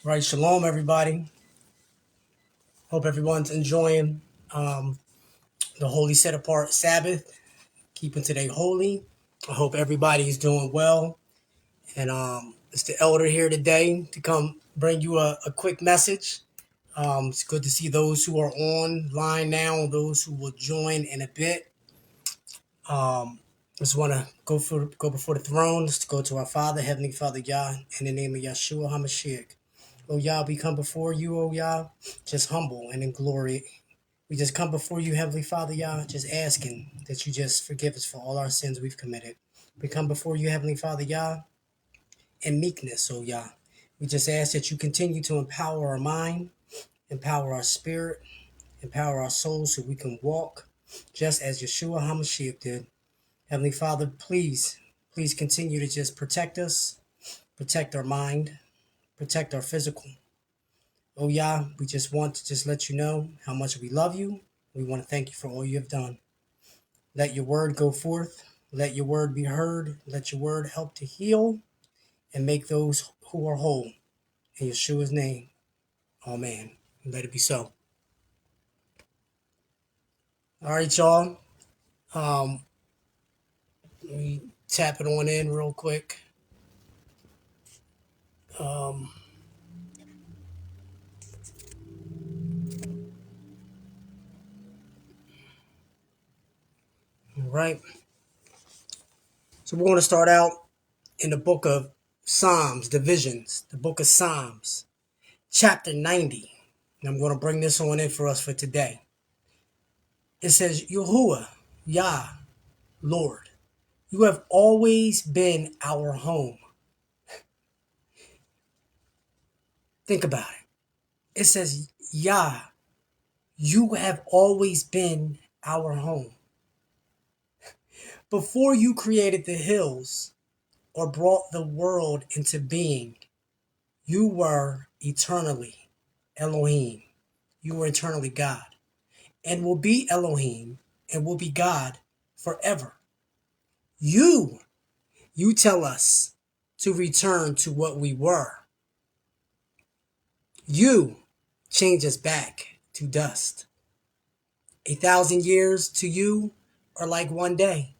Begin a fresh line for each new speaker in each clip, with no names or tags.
Right, shalom, everybody. Hope everyone's enjoying the holy set apart Sabbath, keeping today holy. I hope everybody's doing well. And it's the elder here today to come bring you a quick message. It's good to see those who are online now, those who will join in a bit. Just want to go before the throne. Let's go to our Father, Heavenly Father Yah, in the name of Yeshua HaMashiach. Oh Yah, we come before you, oh Yah, just humble and in glory. We just come before you, Heavenly Father, Yah, just asking that you just forgive us for all our sins we've committed. We come before you, Heavenly Father, Yah, in meekness, oh Yah. We just ask that you continue to empower our mind, empower our spirit, empower our souls so we can walk just as Yeshua HaMashiach did. Heavenly Father, please continue to just protect us, protect our mind, protect our physical. Oh Yah, we just want to just let you know how much we love you. We want to thank you for all you have done. Let your word go forth. Let your word be heard. Let your word help to heal and make those who are whole. In Yeshua's name, amen. And let it be so. All right, y'all. Let me tap it on in real quick. All right. So we're going to start out in the book of Psalms, divisions, the book of Psalms, chapter 90. And I'm going to bring this on in for us for today. It says, Yahuwah, Yah, Lord, you have always been our home. Think about it. It says, Yah, you have always been our home. Before you created the hills or brought the world into being, you were eternally Elohim. You were eternally God and will be Elohim and will be God forever. You tell us to return to what we were. You change us back to dust. 1,000 years to you are like one day.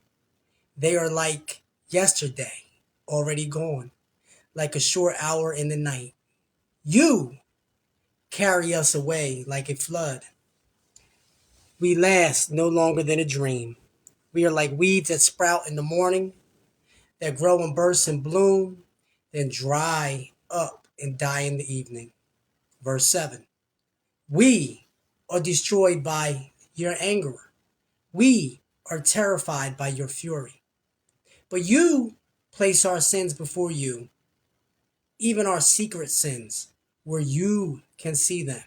They are like yesterday, already gone, like a short hour in the night. You carry us away like a flood. We last no longer than a dream. We are like weeds that sprout in the morning, that grow and burst and bloom, then dry up and die in the evening. Verse 7. We are destroyed by your anger. We are terrified by your fury. But you place our sins before you, even our secret sins, where you can see them.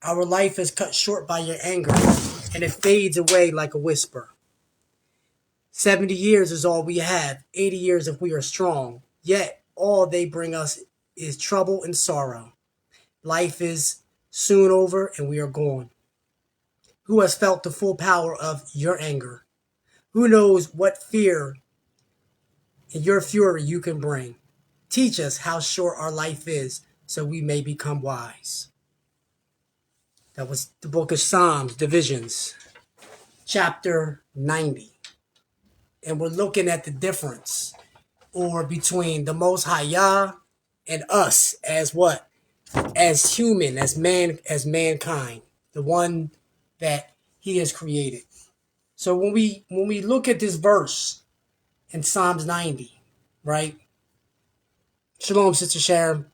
Our life is cut short by your anger, and it fades away like a whisper. 70 years is all we have, 80 years if we are strong. Yet all they bring us is trouble and sorrow. Life is soon over and we are gone. Who has felt the full power of your anger? Who knows what fear and your fury you can bring? Teach us how short our life is so we may become wise. That was the book of Psalms, divisions, chapter 90. And we're looking at the difference or between the Most High Yah and us as what? As human, as mankind, the one that he has created. So when we look at this verse in Psalms 90, right? Shalom, Sister Sharon.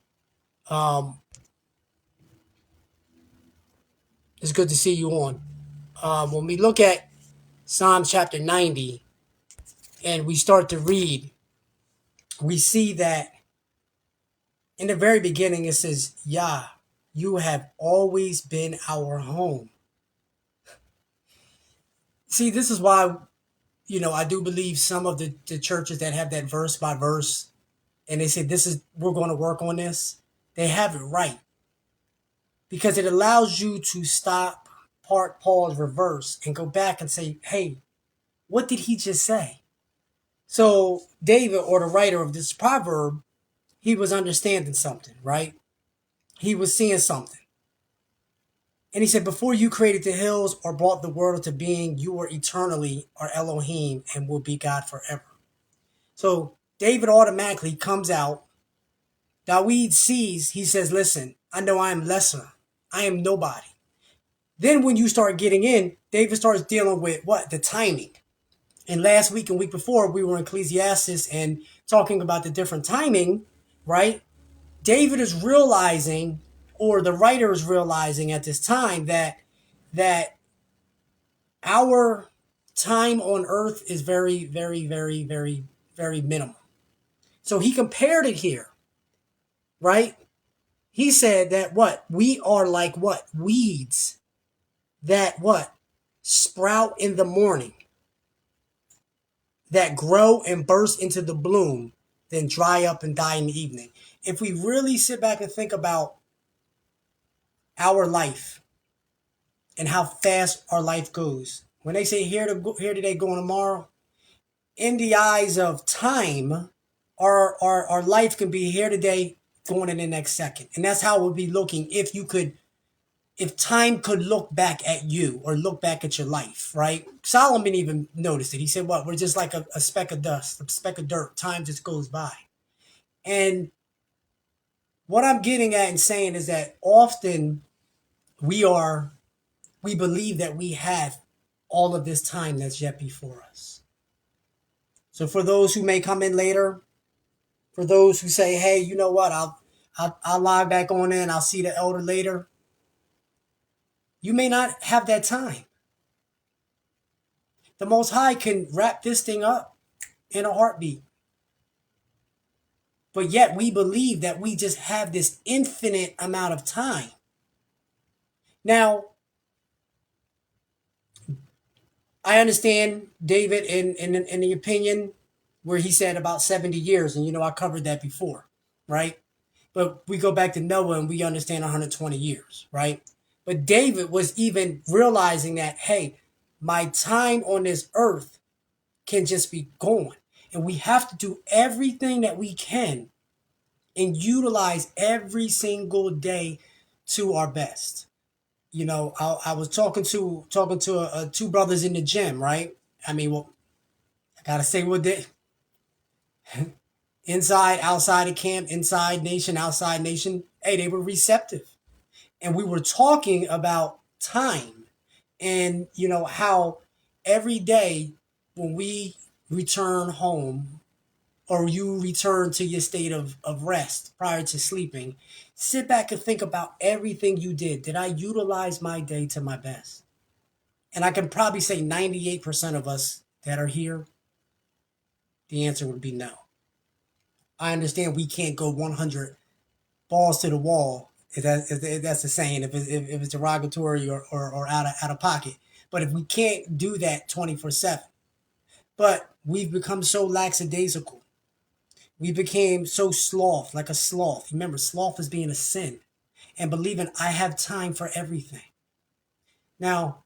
It's good to see you on. When we look at Psalm chapter 90 and we start to read, we see that in the very beginning it says, Yah, you have always been our home. See, this is why, I do believe some of the churches that have that verse by verse and they say we're going to work on this, they have it right. Because it allows you to stop, part, pause, reverse, and go back and say, hey, what did he just say? So David, or the writer of this proverb, he was understanding something, right? he was seeing something. And he said, before you created the hills or brought the world into being, you were eternally our Elohim and will be God forever. So David automatically comes out. Dawid sees, he says, listen, I know I am lesser. I am nobody. Then when you start getting in, David starts dealing with what? The timing. And last week and week before, we were in Ecclesiastes and talking about the different timing, right? David is realizing, or the writer is realizing at this time that our time on earth is very, very, very, very, very minimal. So he compared it here, right? He said that what? We are like what? Weeds that what? Sprout in the morning, that grow and burst into the bloom, then dry up and die in the evening. If we really sit back and think about our life and how fast our life goes, when they say here today, going tomorrow, in the eyes of time, our life can be here today, going in the next second. And that's how it would be looking if time could look back at you or look back at your life, right? Solomon even noticed it. He said, what? We're just like a speck of dust, a speck of dirt. Time just goes by. And what I'm getting at and saying is that often we believe that we have all of this time that's yet before us. So for those who may come in later, for those who say, hey, you know what, I'll log back on in, I'll see the elder later. You may not have that time. The Most High can wrap this thing up in a heartbeat. But yet we believe that we just have this infinite amount of time. Now, I understand David in the opinion where he said about 70 years. And, I covered that before, right? But we go back to Noah and we understand 120 years, right? But David was even realizing that, hey, my time on this earth can just be gone. And we have to do everything that we can and utilize every single day to our best. I was talking to two brothers in the gym, right? I mean, well, I gotta say what they inside, outside of camp, inside nation, outside nation. Hey, they were receptive, and we were talking about time, and how every day when we return home or you return to your state of rest prior to sleeping, sit back and think about everything you did. Did I utilize my day to my best? And I can probably say 98% of us that are here, the answer would be no. I understand we can't go 100 balls to the wall, if that's the saying, if it's derogatory or out of pocket. But if we can't do that 24/7, but we've become so lackadaisical. We became so sloth, like a sloth. Remember, sloth is being a sin and believing I have time for everything. Now,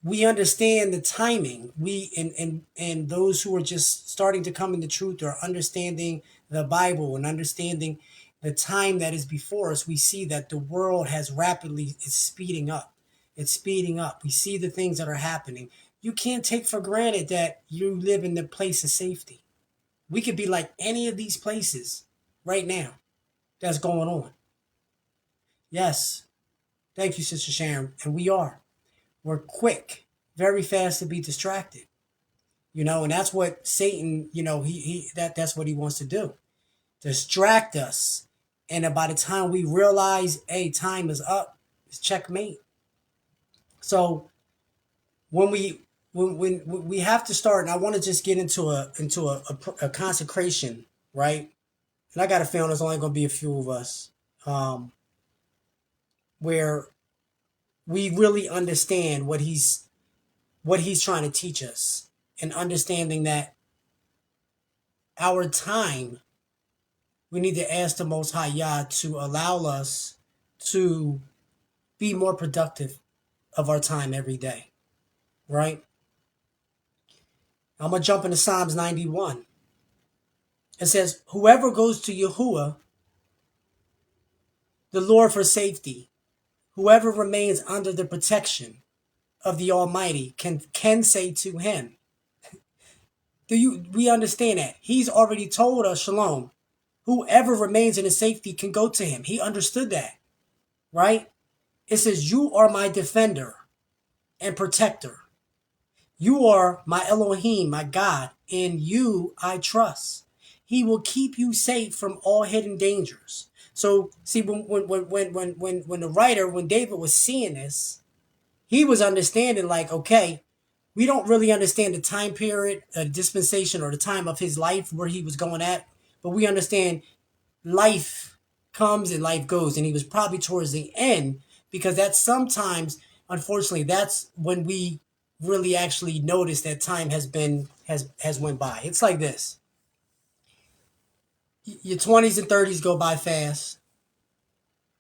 we understand the timing. We and those who are just starting to come into truth or understanding the Bible and understanding the time that is before us, we see that the world has rapidly is speeding up. It's speeding up. We see the things that are happening. You can't take for granted that you live in the place of safety. We could be like any of these places right now that's going on. Yes. Thank you, Sister Sharon. And we are. We're quick, very fast to be distracted. And that's what Satan, that's what he wants to do. Distract us. And by the time we realize, hey, time is up, it's checkmate. So when we have to start, and I want to just get into a consecration, right? And I got a feeling there's only going to be a few of us, where we really understand what he's trying to teach us, and understanding that our time, we need to ask the Most High Yah to allow us to be more productive of our time every day, right? I'm going to jump into Psalms 91. It says, whoever goes to Yahuwah, the Lord for safety. Whoever remains under the protection of the Almighty can say to him, we understand that? He's already told us, Shalom, whoever remains in his safety can go to him. He understood that, right? It says, you are my defender and protector. You are my Elohim, my God. In you I trust. He will keep you safe from all hidden dangers. So see, when the writer, when David was seeing this, he was understanding like, okay, we don't really understand the time period, dispensation, or the time of his life where he was going at, but we understand life comes and life goes, and he was probably towards the end, because that's sometimes, unfortunately, that's when we really actually notice that time has went by. It's like this: your 20s and 30s go by fast.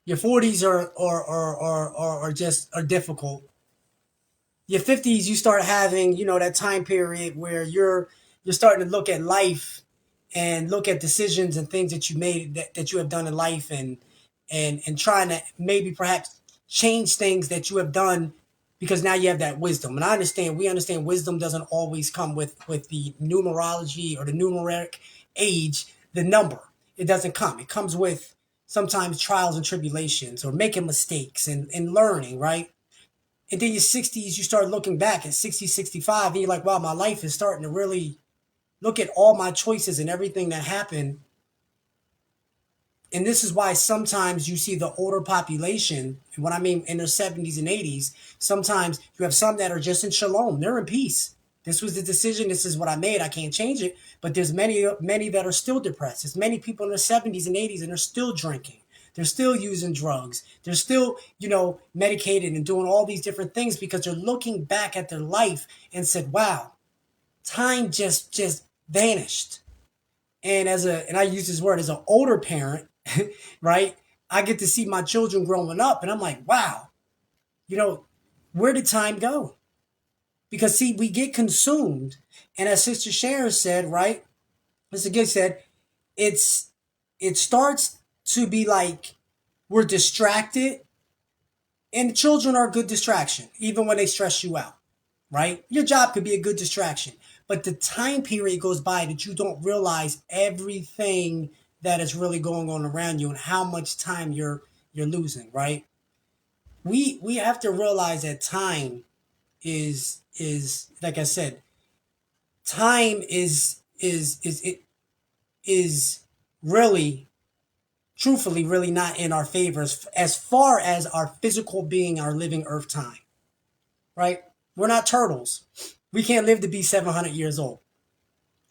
Your 40s are just are difficult. Your 50s, you start having, that time period where you're starting to look at life and look at decisions and things that you made, that you have done in life, and trying to maybe perhaps change things that you have done, because now you have that wisdom. And we understand wisdom doesn't always come with the numerology or the numeric age, the number. It doesn't come. It comes with sometimes trials and tribulations, or making mistakes, and learning, right? And then your 60s, you start looking back at 60, 65, and you're like, wow, my life is starting to really look at all my choices and everything that happened. And this is why sometimes you see the older population, and what I mean in their 70s and 80s, sometimes you have some that are just in shalom. They're in peace. This was the decision. This is what I made. I can't change it. But there's many that are still depressed. There's many people in their 70s and 80s, and they're still drinking. They're still using drugs. They're still, medicated and doing all these different things, because they're looking back at their life and said, wow, time just vanished. And and I use this word as an older parent, right? I get to see my children growing up, and I'm like, wow, you know, where did time go? Because see, we get consumed, and as Sister Sharon said, right? Mr. Gibbs said, it's it starts to be like we're distracted, and children are a good distraction, even when they stress you out, right? Your job could be a good distraction, but the time period goes by that you don't realize everything that is really going on around you and how much time you're losing, right? We have to realize that time is like I said, time is really, truthfully, really not in our favor as far as our physical being, our living earth time, right? We're not turtles. We can't live to be 700 years old,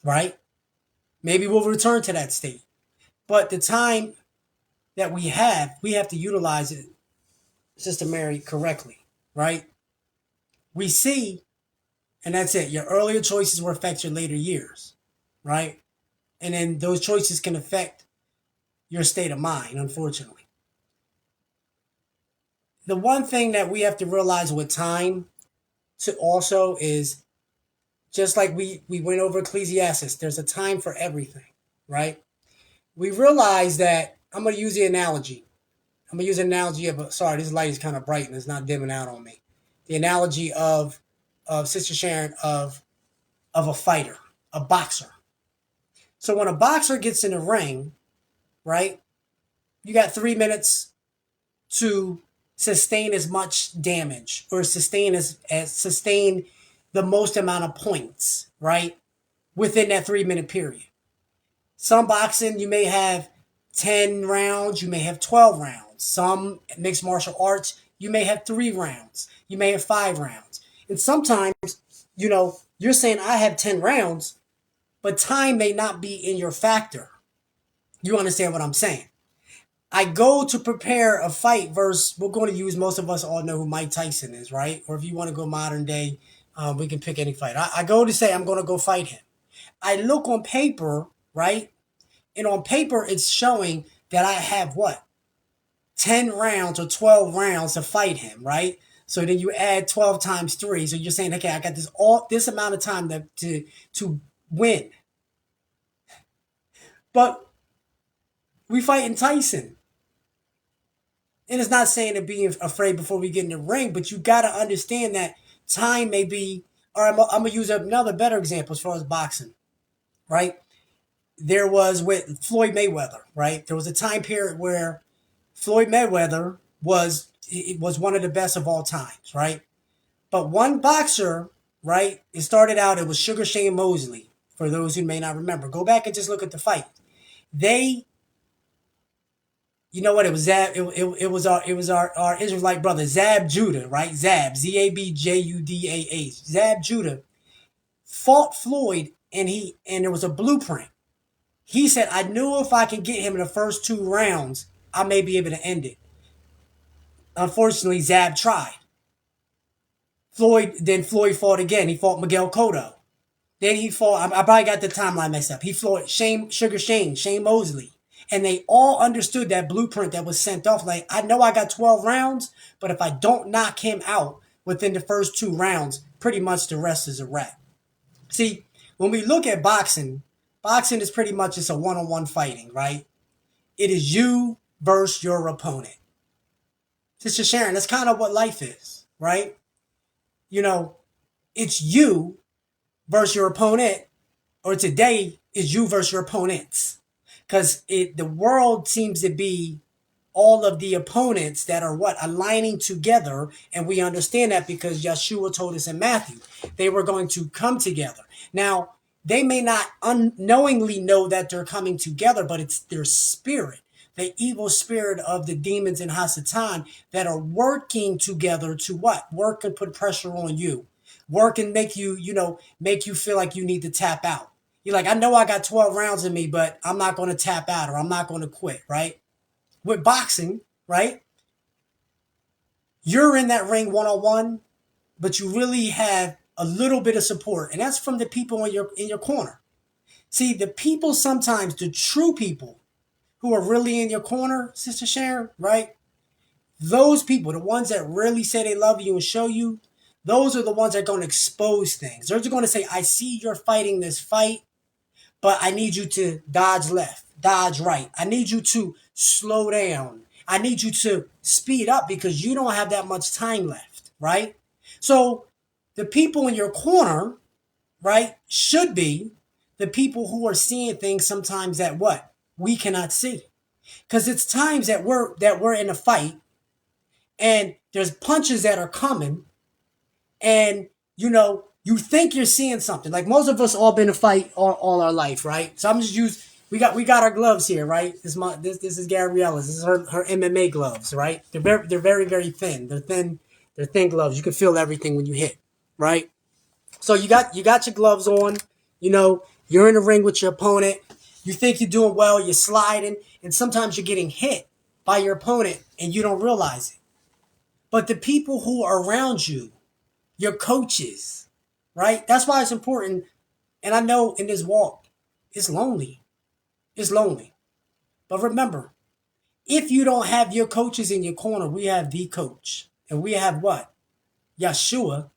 right? Maybe we'll return to that state. But the time that we have to utilize it, Sister Mary, correctly, right? We see, and that's it. Your earlier choices will affect your later years, right? And then those choices can affect your state of mind, unfortunately. The one thing that we have to realize with time to also is, just like we went over Ecclesiastes, there's a time for everything, right? We realize that, I'm going to use the analogy. I'm going to use an analogy sorry, this light is kind of bright and it's not dimming out on me. The analogy of Sister Sharon, of a fighter, a boxer. So when a boxer gets in the ring, right, you got 3 minutes to sustain as much damage, or sustain the most amount of points, right, within that 3 minute period. Some boxing, you may have 10 rounds, you may have 12 rounds. Some mixed martial arts, you may have 3 rounds, you may have 5 rounds. And sometimes, you're saying I have 10 rounds, but time may not be in your factor. You understand what I'm saying? I go to prepare a fight versus, we're going to use, most of us all know who Mike Tyson is, right? Or if you want to go modern day, we can pick any fight. I go to say I'm going to go fight him. I look on paper, right? And on paper, it's showing that I have what? 10 rounds or 12 rounds to fight him, right? So then you add 12 times 3. So you're saying, okay, I got this amount of time to win. But we fighting Tyson. And it's not saying to be afraid before we get in the ring, but you got to understand that time may be, or I'm going to use another better example as far as boxing, right? There was with Floyd Mayweather, right? There was a time period where Floyd Mayweather was one of the best of all times, right? But one boxer, right? It started out, it was Sugar Shane Mosley. For those who may not remember, go back and just look at the fight. They, you know what? It was Zab. It was our Israelite brother Zab Judah, right? Zab Zabjudah. Zab Judah fought Floyd, and there was a blueprint. He said, "I knew if I can get him in the first 2 rounds, I may be able to end it." Unfortunately, Zab tried. Floyd fought again. He fought Miguel Cotto. Then he fought. I probably got the timeline messed up. He fought Shane Mosley. And they all understood that blueprint that was sent off. Like, I know I got 12 rounds, but if I don't knock him out within the first 2 rounds, pretty much the rest is a wrap. See, when we look at boxing, boxing is pretty much just a one-on-one fighting, right? It is you versus your opponent. Sister Sharon, that's kind of what life is, right? You know, it's you versus your opponent, or today is you versus your opponents. Because the world seems to be all of the opponents that are what? Aligning together. And we understand that because Yeshua told us in Matthew, they were going to come together. Now, they may not unknowingly know that they're coming together, but it's their spirit, the evil spirit of the demons in Hasatan that are working together to what? Work and put pressure on you. Work and make you, make you feel like you need to tap out. You're like, I know I got 12 rounds in me, but I'm not going to tap out or I'm not going to quit, right? With boxing, right? You're in that ring one-on-one, but you really have a little bit of support, and that's from the people in your corner. See, the people sometimes, the true people who are really in your corner, Sister Sharon, right? Those people, the ones that really say they love you and show you, those are the ones that are going to expose things. They're just going to say, I see you're fighting this fight, but I need you to dodge left, dodge right. I need you to slow down. I need you to speed up because you don't have that much time left, right? So the people in your corner, right, should be the people who are seeing things sometimes that what? We cannot see. Because it's times that we're in a fight and there's punches that are coming and you think you're seeing something. Like most of us all been in a fight all our life, right? So I'm just we got our gloves here, right? This is Gabriella's. This is her MMA gloves, right? They're very very thin. They're thin gloves. You can feel everything when you hit, right? So you got your gloves on. You're in the ring with your opponent. You think you're doing well. You're sliding, and sometimes you're getting hit by your opponent, and you don't realize it. But the people who are around you, your coaches, right? That's why it's important. And I know in this walk, it's lonely. It's lonely. But remember, if you don't have your coaches in your corner, we have the coach. And we have what? Yeshua,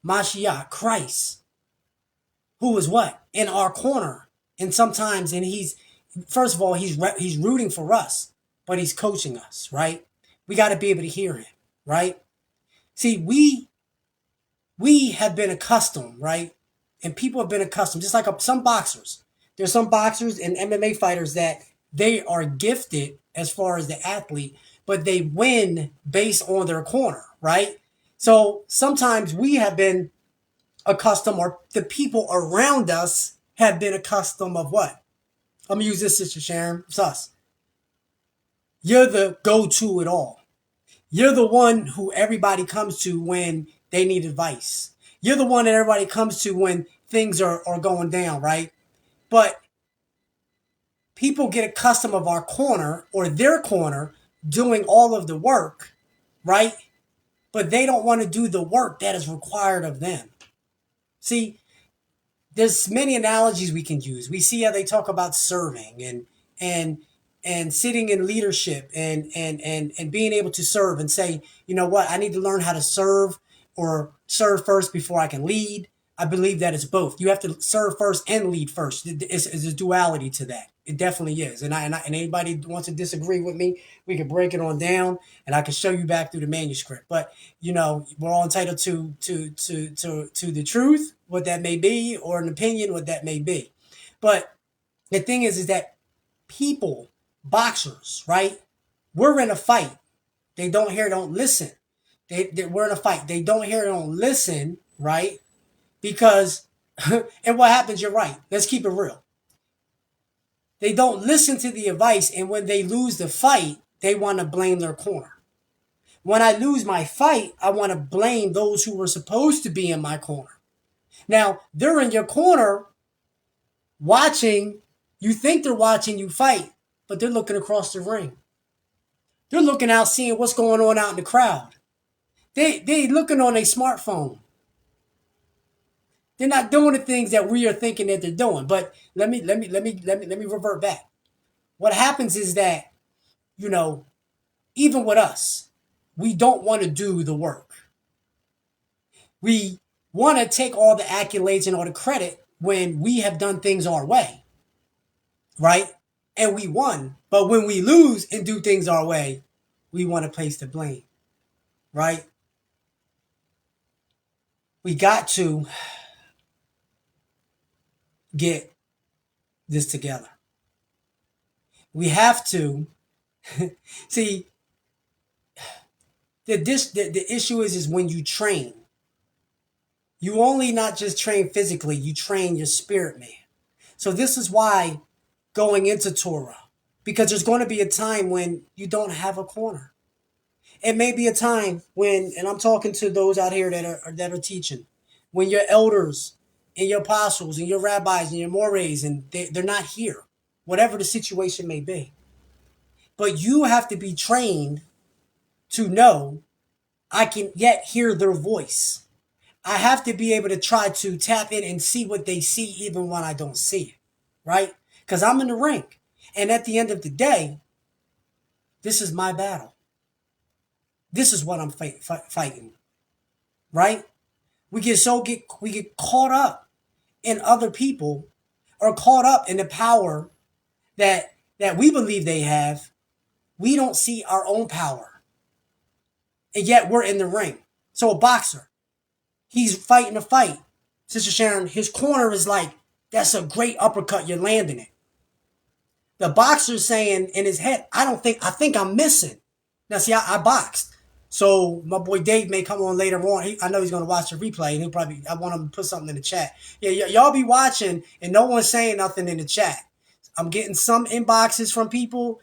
Mashiach, Christ, who is what? In our corner. And sometimes, and first of all, he's rooting for us, but he's coaching us, right? We got to be able to hear him, right? See, we have been accustomed, right? And people have been accustomed, just like some boxers. There's some boxers and MMA fighters that they are gifted as far as the athlete, but they win based on their corner, right? So sometimes we have been accustomed, or the people around us have been accustomed of what? I'm going to use this, Sister Sharon. It's us. You're the go-to at all. You're the one who everybody comes to when they need advice. You're the one that everybody comes to when things are going down, right? But people get accustomed of our corner or their corner doing all of the work, right? But they don't want to do the work that is required of them. See, there's many analogies we can use. We see how they talk about serving and sitting in leadership and being able to serve and say, you know what, I need to learn how to serve or serve first before I can lead. I believe that it's both. You have to serve first and lead first. It's a duality to that. It definitely is. And anybody wants to disagree with me, we can break it on down, and I can show you back through the manuscript. But we're all entitled to the truth, what that may be, or an opinion, what that may be. But the thing is that people, boxers, right? We're in a fight. They don't hear, don't listen. We're in a fight. They don't hear, don't listen, right? Because, and what happens, you're right. Let's keep it real. They don't listen to the advice, and when they lose the fight, they want to blame their corner. When I lose my fight, I want to blame those who were supposed to be in my corner. Now, they're in your corner watching. You think they're watching you fight, but they're looking across the ring. They're looking out, seeing what's going on out in the crowd. They looking on a smartphone. They're not doing the things that we are thinking that they're doing. But let me revert back. What happens is that, even with us, we don't want to do the work. We want to take all the accolades and all the credit when we have done things our way, right? And we won. But when we lose and do things our way, we want to place the blame, right? We got to get this together. We have to see. The issue is when you train, you only not just train physically, you train your spirit, man. So this is why going into Torah, because there's going to be a time when you don't have a corner. It may be a time when, and I'm talking to those out here that are teaching, when your elders and your apostles and your rabbis and your mores, and they're not here, whatever the situation may be. But you have to be trained to know I can yet hear their voice. I have to be able to try to tap in and see what they see even when I don't see it, right? Because I'm in the ring. And at the end of the day, this is my battle. This is what I'm fighting, right? We get caught up in other people, or caught up in the power that we believe they have. We don't see our own power. And yet we're in the ring. So a boxer, he's fighting a fight. Sister Sharon, his corner is like, that's a great uppercut, you're landing it. The boxer's saying in his head, I think I'm missing. Now see, I boxed. So my boy Dave may come on later on. I know he's going to watch the replay, and I want him to put something in the chat. Yeah, y'all be watching, and no one's saying nothing in the chat. I'm getting some inboxes from people.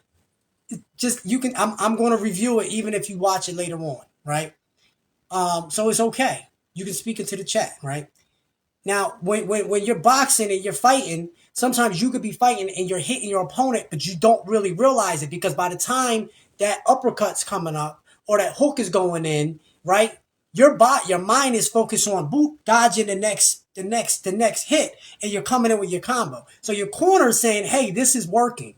I'm going to review it even if you watch it later on, right? So it's okay. You can speak into the chat, right? Now, when you're boxing and you're fighting, sometimes you could be fighting and you're hitting your opponent, but you don't really realize it, because by the time that uppercut's coming up or that hook is going in, right? Your mind is focused on dodging the next hit, and you're coming in with your combo. So your corner is saying, hey, this is working.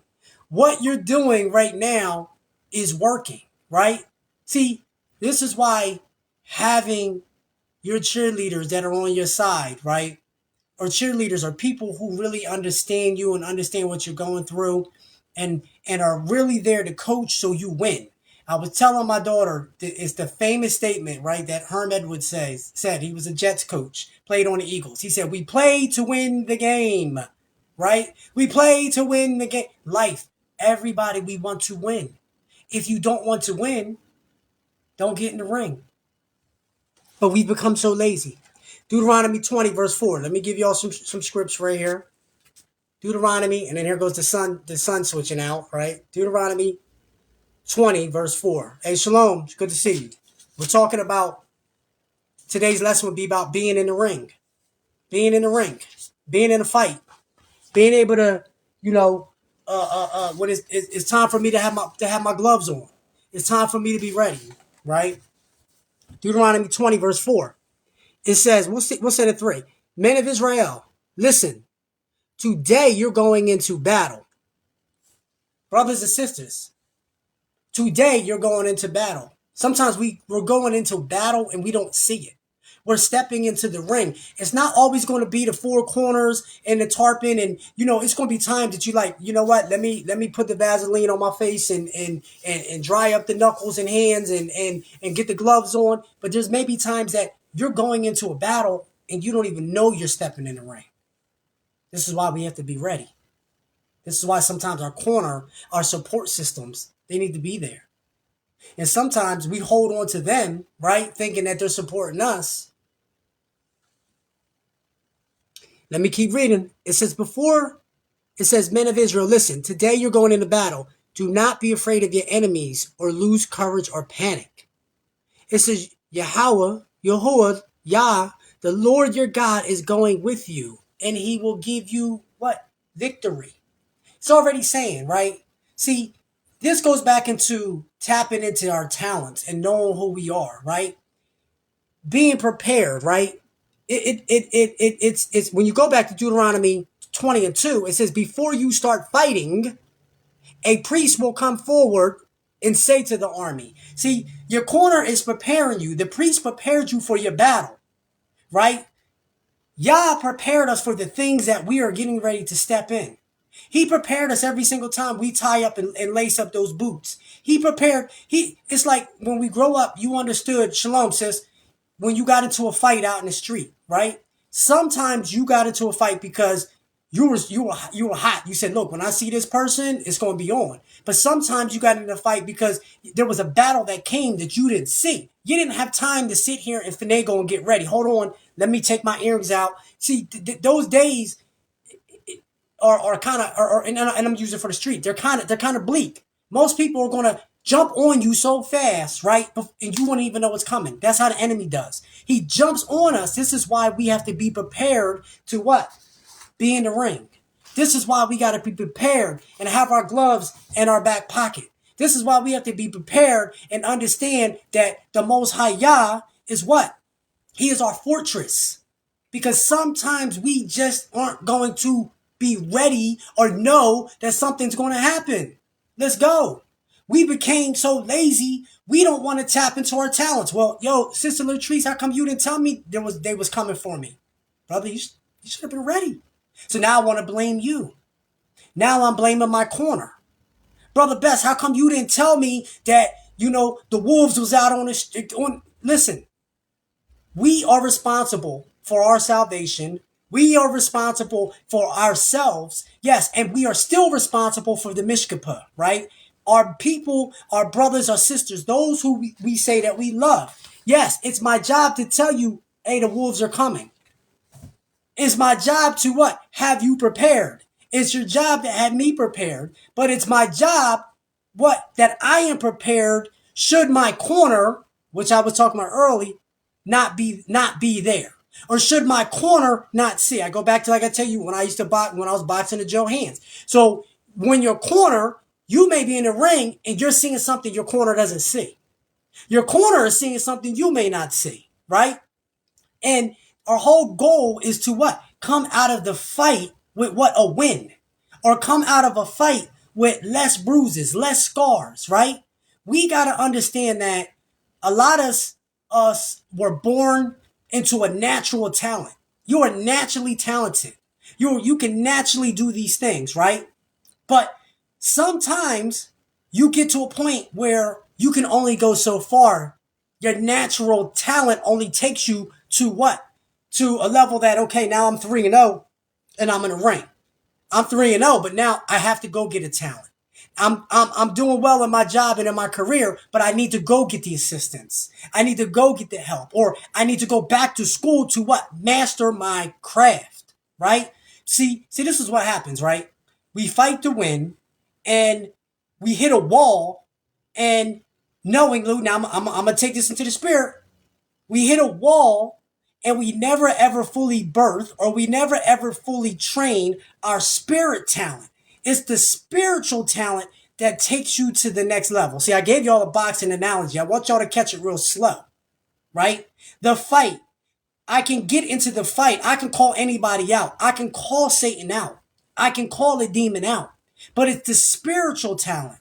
What you're doing right now is working, right? See, this is why having your cheerleaders that are on your side, right? Or cheerleaders are people who really understand you and understand what you're going through, and are really there to coach so you win. I was telling my daughter, it's the famous statement, right, that Herm Edwards said. He was a Jets coach, played on the Eagles. He said, we play to win the game, right? We play to win the game. Life, everybody, we want to win. If you don't want to win, don't get in the ring. But we've become so lazy. Deuteronomy 20, verse 4. Let me give y'all some scripts right here. Deuteronomy, and then here goes the sun switching out, right? Deuteronomy 20, verse 4. Hey, shalom. It's good to see you. We're talking about, today's lesson would be about being in the ring. Being in the ring. Being in a fight. Being able to, when it's time for me to have my gloves on. It's time for me to be ready, right? Deuteronomy 20, verse 4. It says, we'll say the 3. Men of Israel, listen. Today you're going into battle. Brothers and sisters, today you're going into battle. Sometimes we're going into battle and we don't see it. we're stepping into the ring. It's not always going to be the four corners and the tarpon, and it's going to be times that you like, you know what? Let me put the Vaseline on my face and dry up the knuckles and hands and get the gloves on. But there's maybe times that you're going into a battle and you don't even know you're stepping in the ring. This is why we have to be ready. This is why sometimes our support systems, they need to be there. And sometimes we hold on to them, right? Thinking that they're supporting us. Let me keep reading. It says, men of Israel, listen, today you're going into battle. Do not be afraid of your enemies or lose courage or panic. It says, Yahuwah, Yah, the Lord your God is going with you, and he will give you what? Victory. It's already saying, right? See, this goes back into tapping into our talents and knowing who we are, right? Being prepared, right? It's when you go back to Deuteronomy 20:2, it says, before you start fighting, a priest will come forward and say to the army. See, your corner is preparing you. The priest prepared you for your battle, right? Yah prepared us for the things that we are getting ready to step in. He prepared us every single time we tie up and lace up those boots. It's like when we grow up, you understood, Shalom says, when you got into a fight out in the street, right? Sometimes you got into a fight because you were hot. You said, look, when I see this person, it's going to be on. But sometimes you got into a fight because there was a battle that came that you didn't see. You didn't have time to sit here and finagle and get ready. Hold on, let me take my earrings out. See, those days are kind of, and I'm using it for the street. They're kind of bleak. Most people are going to jump on you so fast, right? And you won't even know what's coming. That's how the enemy does. He jumps on us. This is why we have to be prepared to what? Be in the ring. This is why we got to be prepared and have our gloves in our back pocket. This is why we have to be prepared and understand that the Most High Yah is what? He is our fortress. Because sometimes we just aren't going to be ready or know that something's going to happen. Let's go. We became so lazy, we don't want to tap into our talents. Well, Sister Latrice, how come you didn't tell me they was coming for me? Brother, you should have been ready. So now I want to blame you. Now I'm blaming my corner. Brother Best, how come you didn't tell me that, the wolves was out on the... Listen, we are responsible for our salvation. We are responsible for ourselves. Yes, and we are still responsible for the Mishkapah, right? Our people, our brothers, our sisters, those who we say that we love. Yes, it's my job to tell you, hey, the wolves are coming. It's my job to what? Have you prepared. It's your job to have me prepared. But it's my job, that I am prepared should my corner, which I was talking about early, not be there. Or should my corner not see? I go back to, like I tell you, when I was boxing the Joe Hands. So when your corner, you may be in the ring and you're seeing something your corner doesn't see. Your corner is seeing something you may not see, right? And our whole goal is to what? Come out of the fight with what? A win. Or come out of a fight with less bruises, less scars, right? We got to understand that a lot of us were born into a natural talent. You are naturally talented. You can naturally do these things, right? But sometimes you get to a point where you can only go so far. Your natural talent only takes you to what? To a level that, okay, now I'm 3-0 and I'm in a ring. I'm 3-0, but now I have to go get a talent. I'm doing well in my job and in my career, but I need to go get the assistance. I need to go get the help, or I need to go back to school to what? Master my craft, right? See, this is what happens, right? We fight to win and we hit a wall, and knowing, Lou, now I'm going to take this into the spirit. We hit a wall and we never ever fully birth, or we never ever fully train our spirit talent. It's the spiritual talent that takes you to the next level. See, I gave y'all a boxing analogy. I want y'all to catch it real slow, right? The fight. I can get into the fight. I can call anybody out. I can call Satan out. I can call a demon out. But it's the spiritual talent.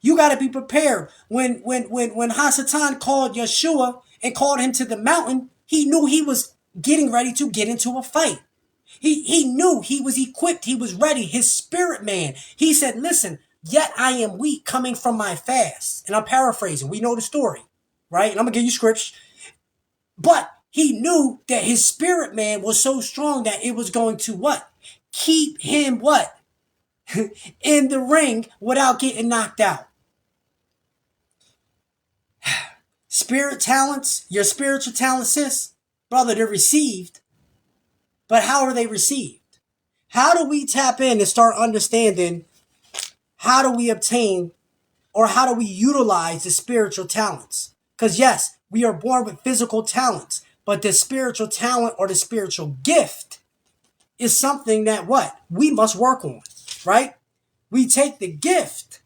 You got to be prepared. When Hasatan called Yeshua and called him to the mountain, He knew he was getting ready to get into a fight. He knew he was equipped. He was ready. His spirit man. He said, listen, yet I am weak coming from my fast. And I'm paraphrasing. We know the story, right? And I'm going to give you scripts. But he knew that his spirit man was so strong that it was going to what? Keep him what? In the ring without getting knocked out. Spirit talents, your spiritual talents, sis, brother, they're received. But how are they received? How do we tap in and start understanding how do we obtain or how do we utilize the spiritual talents? Because yes, we are born with physical talents, but the spiritual talent or the spiritual gift is something that what? We must work on, right? We take the gift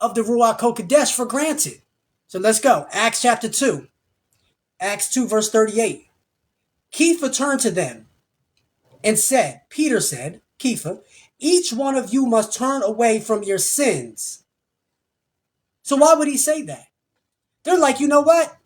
of the Ruach HaKodesh for granted. So let's go. Acts chapter 2. Acts 2 verse 38. Kepha turned to them and said, Peter said, Kepha, each one of you must turn away from your sins. So why would he say that? They're like, you know what?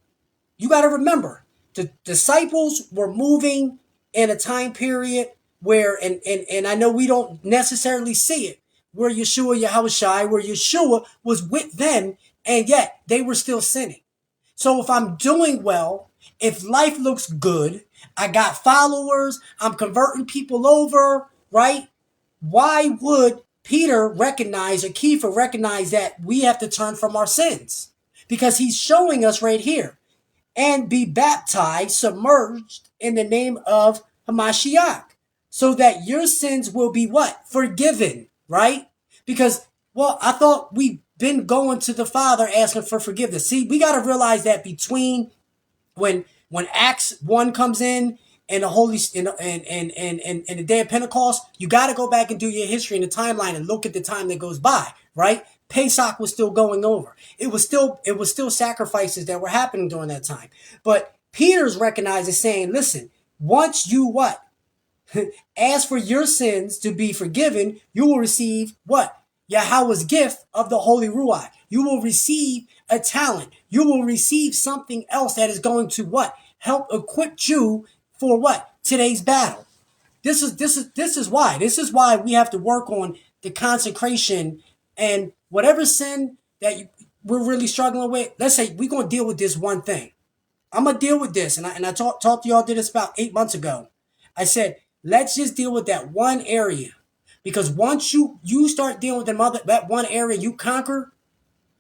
You got to remember, the disciples were moving in a time period where, and I know we don't necessarily see it, where Yahushua, where Yeshua was with them, and yet they were still sinning. So if I'm doing well, if life looks good, I got followers, I'm converting people over, right? Why would Peter recognize or Kepha recognize that we have to turn from our sins? Because he's showing us right here. And be baptized, submerged in the name of Hamashiach, so that your sins will be what? Forgiven, right? Because, well, I thought we've been going to the Father asking for forgiveness. See, we got to realize that between when Acts 1 comes in and the Holy and the day of Pentecost, you got to go back and do your history and the timeline and look at the time that goes by, right? Pesach was still going over. It was still sacrifices that were happening during that time. But Peter's recognizing, saying, listen, once you what? Ask for your sins to be forgiven, you will receive what? Yahweh's gift of the Holy Ruach. You will receive a talent. You will receive something else that is going to what? Help equip you for what? Today's battle. This is why. This is why we have to work on the consecration and whatever sin that we're really struggling with. Let's say we're going to deal with this one thing. I'm going to deal with this. And I talked to y'all, did this about 8 months ago. I said, let's just deal with that one area. Because once you start dealing with that one area you conquer,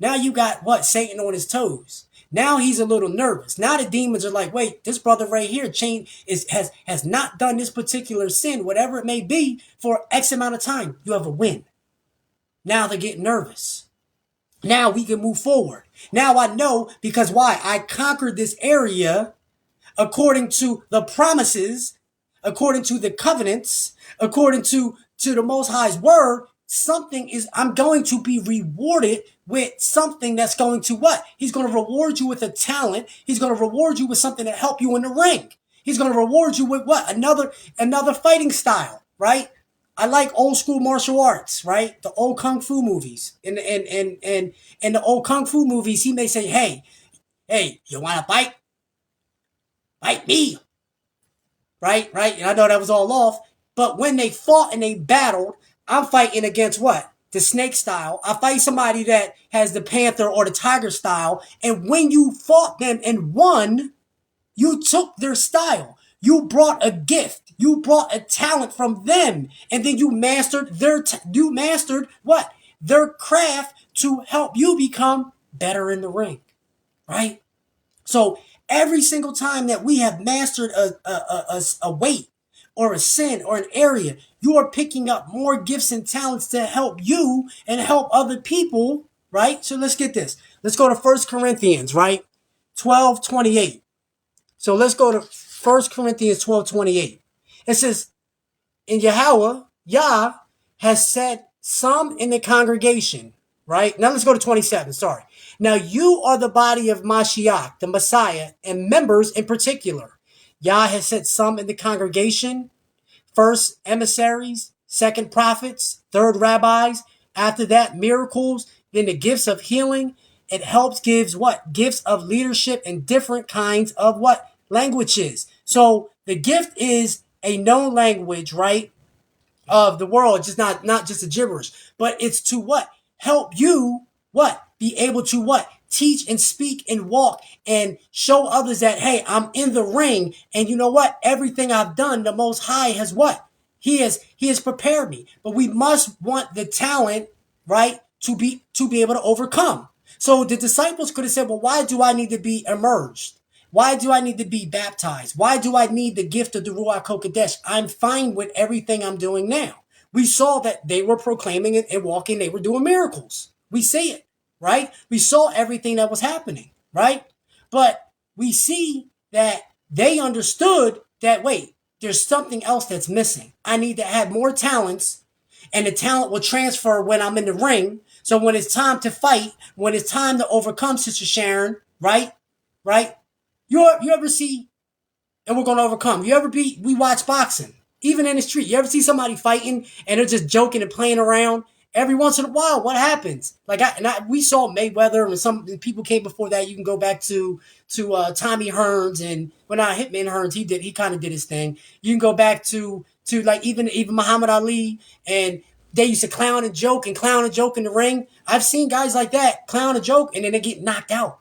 now you got what? Satan on his toes. Now he's a little nervous. Now the demons are like, wait, this brother right here has not done this particular sin, whatever it may be, for X amount of time. You have a win. Now they're getting nervous. Now we can move forward. Now I know because why? I conquered this area according to the promises, according to the covenants, according to the Most High's word. I'm going to be rewarded with something that's going to what? He's going to reward you with a talent. He's going to reward you with something to help you in the ring. He's going to reward you with what? Another fighting style, right? I like old school martial arts, right? The old kung fu movies. In the old kung fu movies, he may say, hey, you want to fight? Fight me. Right? And I know that was all off. But when they fought and they battled, I'm fighting against what? The snake style. I fight somebody that has the panther or the tiger style. And when you fought them and won, you took their style. You brought a gift. You brought a talent from them. And then you mastered what? Their craft to help you become better in the ring. Right? So every single time that we have mastered a weight or a sin or an area, you are picking up more gifts and talents to help you and help other people, right? So let's get this. Let's go to 1 Corinthians, right? 12:28. So let's go to 1 Corinthians 12:28. It says, and Yah has set some in the congregation, right? Now let's go to 27, sorry. Now you are the body of Mashiach, the Messiah, and members in particular. Yah has set some in the congregation, first emissaries, second prophets, third rabbis, after that miracles, then the gifts of healing. It gives what? Gifts of leadership and different kinds of what? Languages. So the gift is a known language, right? Of the world, just not just a gibberish, but it's to what? Help you what? Be able to what? Teach and speak and walk and show others that, hey, I'm in the ring, and you know what? Everything I've done, the Most High has what? He has prepared me. But we must want the talent, right, to be able to overcome. So the disciples could have said, well, why do I need to be immersed? Why do I need to be baptized? Why do I need the gift of the Ruach HaKodesh? I'm fine with everything I'm doing now. We saw that they were proclaiming it and walking, they were doing miracles. We see it, right? We saw everything that was happening, right? But we see that they understood that, wait, there's something else that's missing. I need to have more talents, and the talent will transfer when I'm in the ring. So when it's time to fight, when it's time to overcome, Sister Sharon, right? Right? You ever see, and we're gonna overcome. We watch boxing, even in the street. You ever see somebody fighting and they're just joking and playing around? Every once in a while, what happens? We saw Mayweather, and some people came before that. You can go back to Tommy Hearns, and Hitman Hearns, he kind of did his thing. You can go back to like even Muhammad Ali, and they used to clown and joke in the ring. I've seen guys like that clown and joke, and then they get knocked out.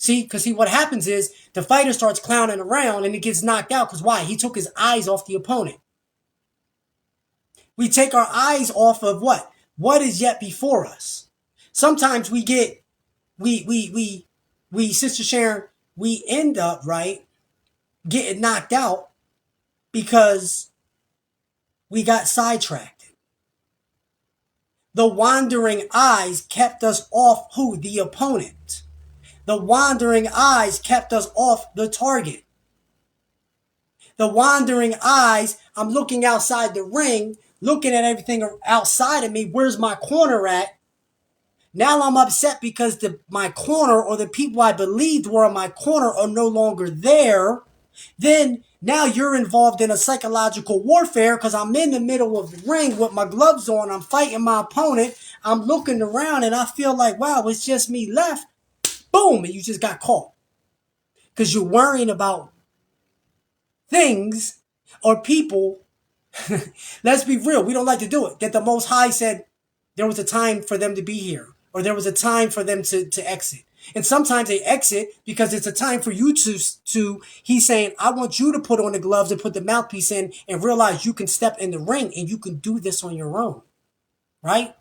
Because what happens is the fighter starts clowning around and it gets knocked out. Because why? He took his eyes off the opponent. We take our eyes off of what? What is yet before us. Sometimes Sister Sharon, we end up, right, getting knocked out because we got sidetracked. The wandering eyes kept us off who? The opponent. The wandering eyes kept us off the target. The wandering eyes, I'm looking outside the ring, looking at everything outside of me. Where's my corner at? Now I'm upset because my corner, or the people I believed were in my corner, are no longer there. Then now you're involved in a psychological warfare because I'm in the middle of the ring with my gloves on. I'm fighting my opponent. I'm looking around and I feel like, wow, it's just me left. Boom, and you just got caught. Because you're worrying about things or people. Let's be real, we don't like to do it. That the Most High said there was a time for them to be here, or there was a time for them to exit. And sometimes they exit because it's a time for you to he's saying, I want you to put on the gloves and put the mouthpiece in and realize you can step in the ring and you can do this on your own. Right?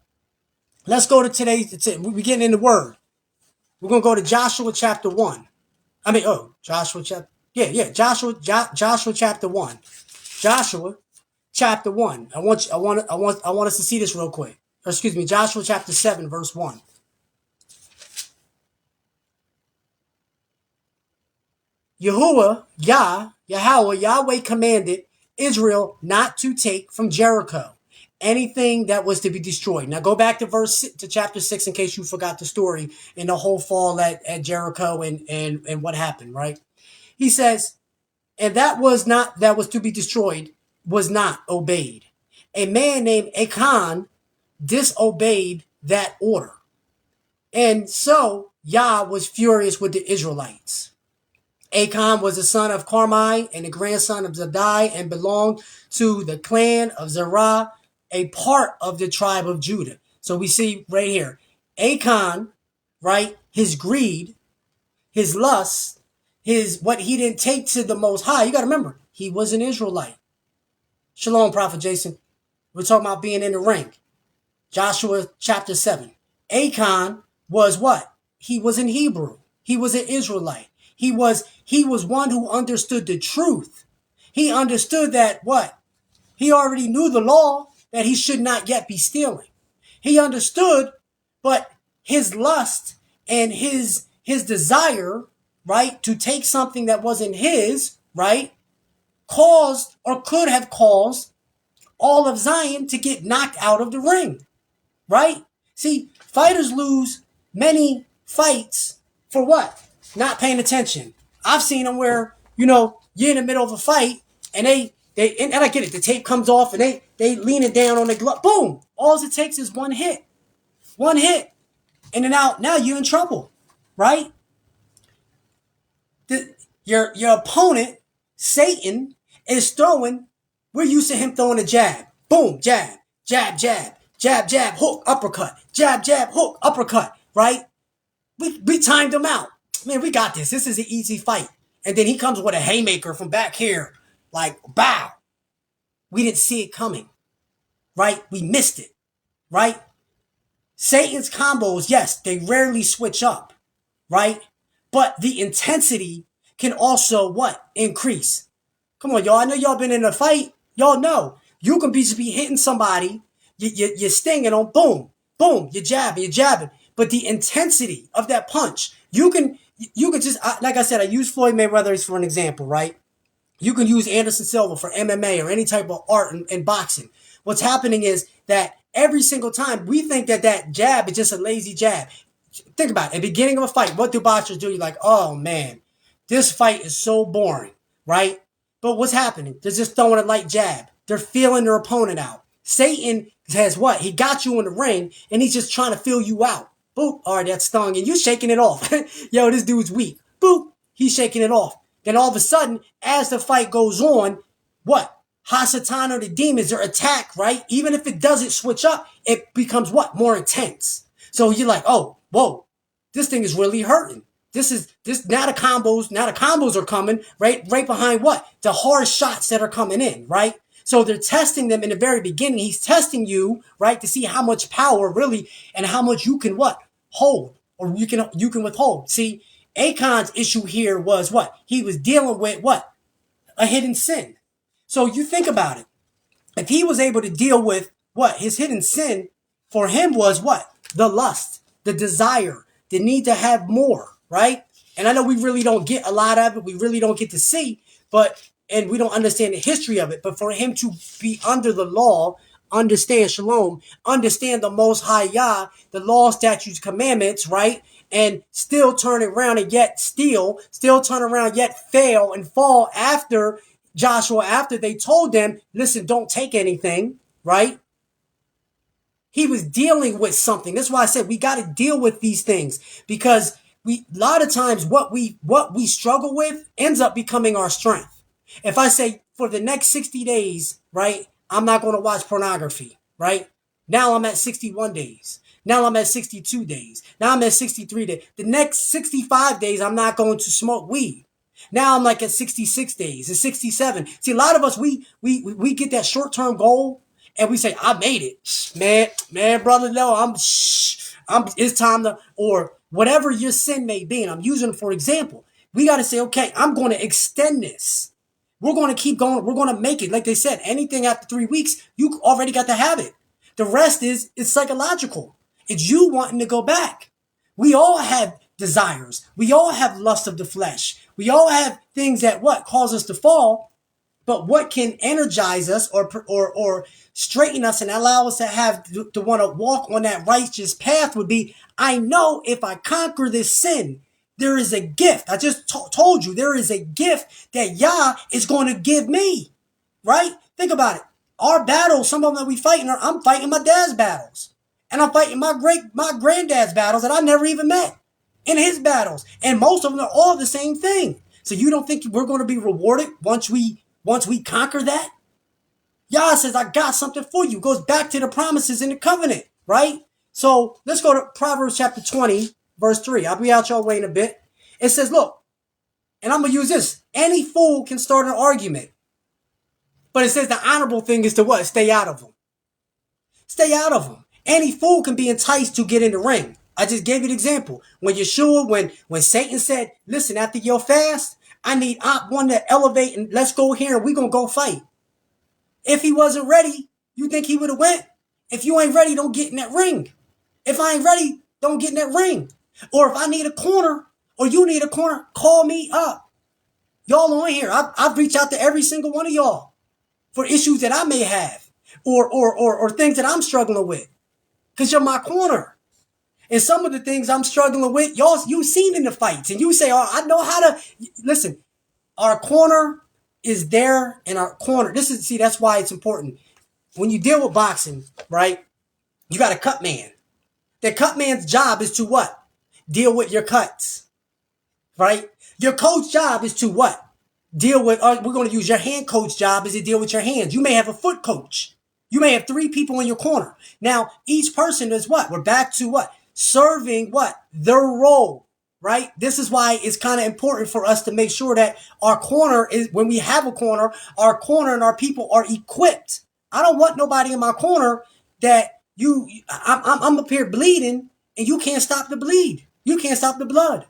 Let's go to we're getting in the word. We're going to go to Joshua chapter 1. Joshua chapter, Joshua chapter 1. Joshua chapter 1. I want us to see this real quick. Joshua chapter 7, verse 1. Yahweh commanded Israel not to take from Jericho anything that was to be destroyed. Now go back to chapter 6 in case you forgot the story and the whole fall at Jericho and what happened, right? He says, and that was to be destroyed was not obeyed. A man named Achan disobeyed that order. And so Yah was furious with the Israelites. Achan was the son of Carmi and the grandson of Zadai and belonged to the clan of Zerah, a part of the tribe of Judah. So we see right here, Achan, right, his greed, his lust, what he didn't take to the Most High. You got to remember, he was an Israelite. Shalom, Prophet Jason. We're talking about being in the ring. Joshua chapter 7. Achan was what? He was an Hebrew. He was an Israelite. He was one who understood the truth. He understood that what? He already knew the law that he should not yet be stealing. He understood, but his lust and his desire, right, to take something that wasn't his, right, caused or could have caused all of Zion to get knocked out of the ring, right? See, fighters lose many fights for what? Not paying attention. I've seen them where, you're in the middle of a fight and and I get it, the tape comes off and they lean it down on the glove. Boom! All it takes is one hit. One hit. And then now you're in trouble, right? Your opponent Satan is throwing, we're used to him throwing a jab. Boom, jab, jab, jab, jab, jab, hook, uppercut, jab, jab, hook, uppercut, right? We timed him out. Man, we got this. This is an easy fight. And then he comes with a haymaker from back here, like, bow. We didn't see it coming, right? We missed it, right? Satan's combos, yes, they rarely switch up, right? But the intensity can also what? Increase. Come on, y'all. I know y'all been in a fight. Y'all know. You can just be hitting somebody, you're stinging on, boom, boom, you're jabbing. But the intensity of that punch, you can just, like I said, I use Floyd Mayweather for an example, right? You can use Anderson Silva for MMA or any type of art in boxing. What's happening is that every single time we think that jab is just a lazy jab. Think about it. At the beginning of a fight, what do boxers do? You're like, oh man, this fight is so boring, right? But what's happening? They're just throwing a light jab. They're feeling their opponent out. Satan has what? He got you in the ring and he's just trying to feel you out. Boop. All right, that stung. And you're shaking it off. Yo, this dude's weak. Boop. He's shaking it off. Then all of a sudden, as the fight goes on, what? Hasatan or the demons, their attack, right? Even if it doesn't switch up, it becomes what? More intense. So you're like, oh, whoa, this thing is really hurting. Now the combos are coming right behind what? The hard shots that are coming in, right? So they're testing them in the very beginning. He's testing you, right? To see how much power really and how much you can what? Hold or you can withhold. See, Akon's issue here was what? He was dealing with what? A hidden sin. So you think about it. If he was able to deal with what? His hidden sin for him was what? The lust, the desire, the need to have more, right? And I know we really don't get a lot of it. We really don't get to see, and we don't understand the history of it. But for him to be under the law, understand shalom, understand the Most High Yah, the law, statutes, commandments, right? And still turn around and yet still turn around yet fail and fall after Joshua, after they told them, listen, don't take anything, right? He was dealing with something. That's why I said we got to deal with these things, because a lot of times what we struggle with ends up becoming our strength. If I say for the next 60 days, right, I'm not going to watch pornography, right? Now I'm at 61 days. Now I'm at 62 days. Now I'm at 63 days. The next 65 days, I'm not going to smoke weed. Now I'm like at 66 days and 67. See, a lot of us, we get that short-term goal and we say, I made it. Man, brother, no, it's time to, or whatever your sin may be. And I'm using it for example. We got to say, okay, I'm going to extend this. We're going to keep going. We're going to make it. Like they said, anything after 3 weeks, you already got to have it. The rest is psychological. It's you wanting to go back. We all have desires. We all have lust of the flesh. We all have things that what cause us to fall. But what can energize us or straighten us and allow us to have to want to walk on that righteous path would be, I know if I conquer this sin, there is a gift. I just told you there is a gift that Yah is going to give me, right? Think about it. Our battles, some of them that we fighting, I'm fighting my dad's battles. And I'm fighting my granddad's battles that I never even met in his battles. And most of them are all the same thing. So you don't think we're going to be rewarded once we conquer that? Yah says, I got something for you. Goes back to the promises in the covenant, right? So let's go to Proverbs chapter 20, verse 3. I'll be out your way in a bit. It says, look, and I'm going to use this. Any fool can start an argument. But it says the honorable thing is to what? Stay out of them. Stay out of them. Any fool can be enticed to get in the ring. I just gave you an example. When Yeshua, when Satan said, listen, after your fast, I need Op 1 to elevate and let's go here and we're going to go fight. If he wasn't ready, you think he would have went? If you ain't ready, don't get in that ring. If I ain't ready, don't get in that ring. Or if I need a corner or you need a corner, call me up. Y'all on here. I've reached out to every single one of y'all for issues that I may have or things that I'm struggling with. Because you're my corner. And some of the things I'm struggling with, y'all, you've seen in the fights. And you say, oh, I know how to. Listen, our corner is there in our corner. That's why it's important. When you deal with boxing, right, you got a cut man. The cut man's job is to what? Deal with your cuts, right? Your coach's job is to what? deal with, we're going to use your hand coach job as to deal with your hands. You may have a foot coach. You may have three people in your corner. Now, each person is what? We're back to what? Serving what? Their role, right? This is why it's kind of important for us to make sure that our corner is, when we have a corner, our corner and our people are equipped. I don't want nobody in my corner that I'm up here bleeding and you can't stop the bleed. You can't stop the blood.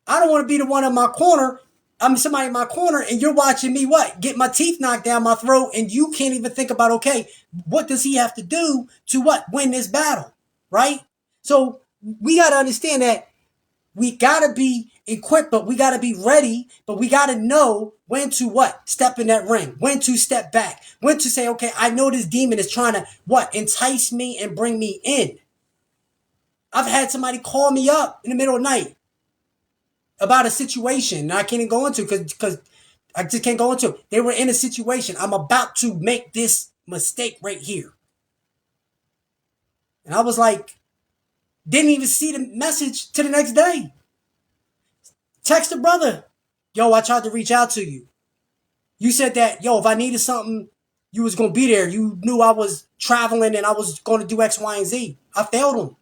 I don't want to be the one in my corner. I'm somebody in my corner and you're watching me what? Get my teeth knocked down my throat and you can't even think about, okay, what does he have to do to what? Win this battle, right? So we got to understand that we got to be equipped, but we got to be ready, but we got to know when to what? Step in that ring, when to step back, when to say, okay, I know this demon is trying to what? Entice me and bring me in. I've had somebody call me up in the middle of the night about a situation I can't even go into because I just can't go into it. They were in a situation. I'm about to make this mistake right here. And I was like, didn't even see the message to the next day. Text the brother. Yo, I tried to reach out to you. You said that, yo, if I needed something, you was going to be there. You knew I was traveling and I was going to do X, Y, and Z. I failed him.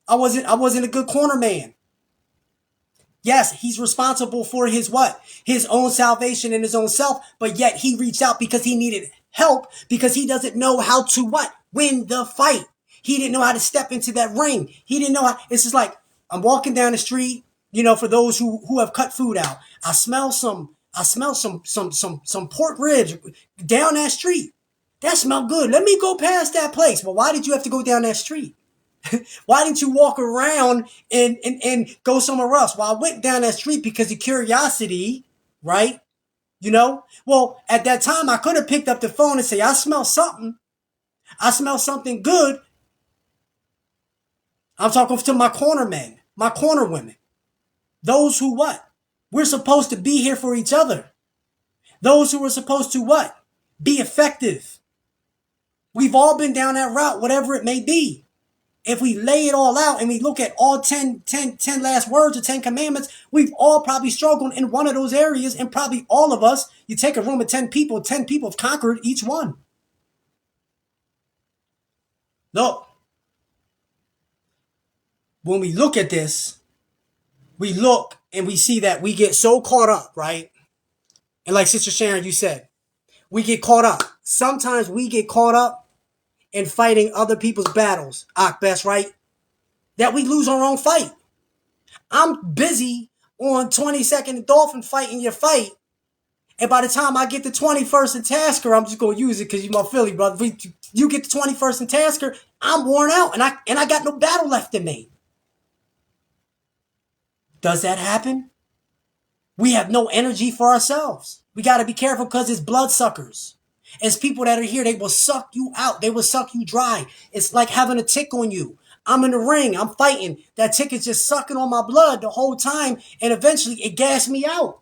I wasn't a good corner man. Yes, he's responsible for his what? His own salvation and his own self, but yet he reached out because he needed help because he doesn't know how to what? Win the fight. He didn't know how to step into that ring. He didn't know how. It's just like I'm walking down the street, for those who have cut food out. I smell some pork ribs down that street. That smelled good. Let me go past that place. Well, why did you have to go down that street? Why didn't you walk around and go somewhere else? Well, I went down that street because of curiosity, right? Well, at that time, I could have picked up the phone and say, I smell something. I smell something good. I'm talking to my corner men, my corner women. Those who what? We're supposed to be here for each other. Those who are supposed to what? Be effective. We've all been down that route, whatever it may be. If we lay it all out and we look at all 10 last words or 10 commandments, we've all probably struggled in one of those areas, and probably all of us, you take a room of 10 people have conquered each one. Look, when we look at this, we look and we see that we get so caught up, right? And like Sister Sharon, you said, we get caught up. Sometimes we get caught up in fighting other people's battles, Akbest, right? That we lose our own fight. I'm busy on 22nd and Dolphin fighting your fight. And by the time I get to 21st and Tasker, I'm just going to use it because you're my Philly brother. You get to 21st and Tasker, I'm worn out and I got no battle left in me. Does that happen? We have no energy for ourselves. We got to be careful because it's bloodsuckers. As people that are here, they will suck you out. They will suck you dry. It's like having a tick on you. I'm in the ring. I'm fighting. That tick is just sucking on my blood the whole time. And eventually it gassed me out.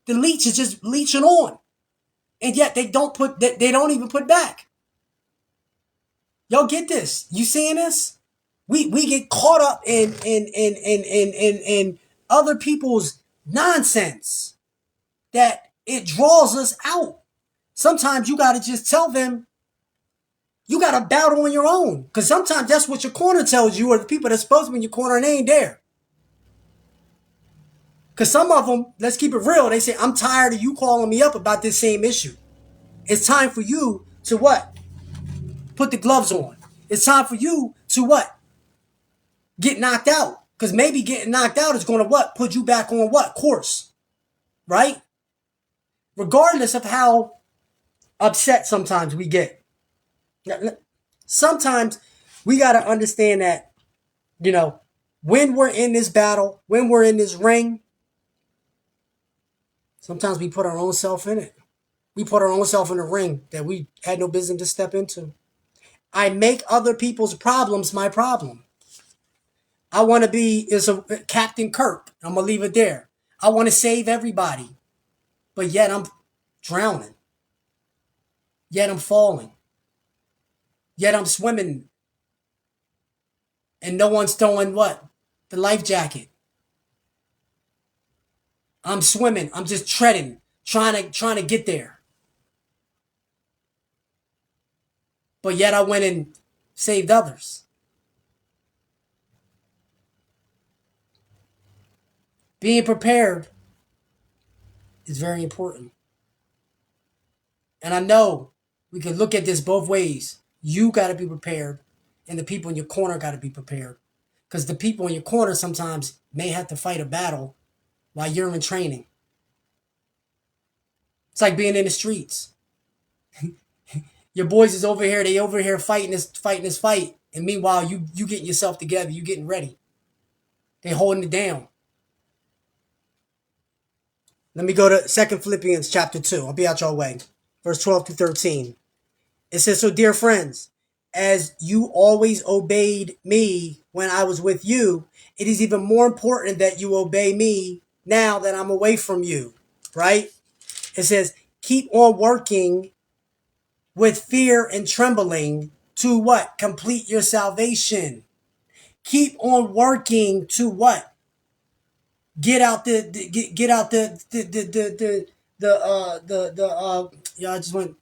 The leech is just leeching on. And yet they don't even put back. Y'all get this? You seeing this? We get caught up in other people's nonsense that it draws us out. Sometimes you got to just tell them you got to battle on your own. Because sometimes that's what your corner tells you, or the people that's supposed to be in your corner and they ain't there. Because some of them, let's keep it real, they say, I'm tired of you calling me up about this same issue. It's time for you to what? Put the gloves on. It's time for you to what? Get knocked out. Because maybe getting knocked out is going to what? Put you back on what? Course. Right? Regardless of how upset sometimes we get. Sometimes we got to understand that, when we're in this battle, when we're in this ring, sometimes we put our own self in it. We put our own self in a ring that we had no business to step into. I make other people's problems my problem. I want to be Captain Kirk. I'm going to leave it there. I want to save everybody. But yet I'm drowning. Yet I'm falling. Yet I'm swimming. And no one's throwing what? The life jacket. I'm swimming. I'm just treading, trying to get there. But yet I went and saved others. Being prepared is very important. And I know we can look at this both ways. You got to be prepared, and the people in your corner got to be prepared. Because the people in your corner sometimes may have to fight a battle while you're in training. It's like being in the streets. Your boys is over here, they over here fighting this fight. And meanwhile, you getting yourself together, you getting ready. They holding it down. Let me go to 2 Philippians chapter 2. I'll be out your way. Verse 12 to 13. It says, so dear friends, as you always obeyed me when I was with you, it is even more important that you obey me now that I'm away from you. Right? It says, keep on working with fear and trembling to what? Complete your salvation. Keep on working to what? Get out get out yeah, I just went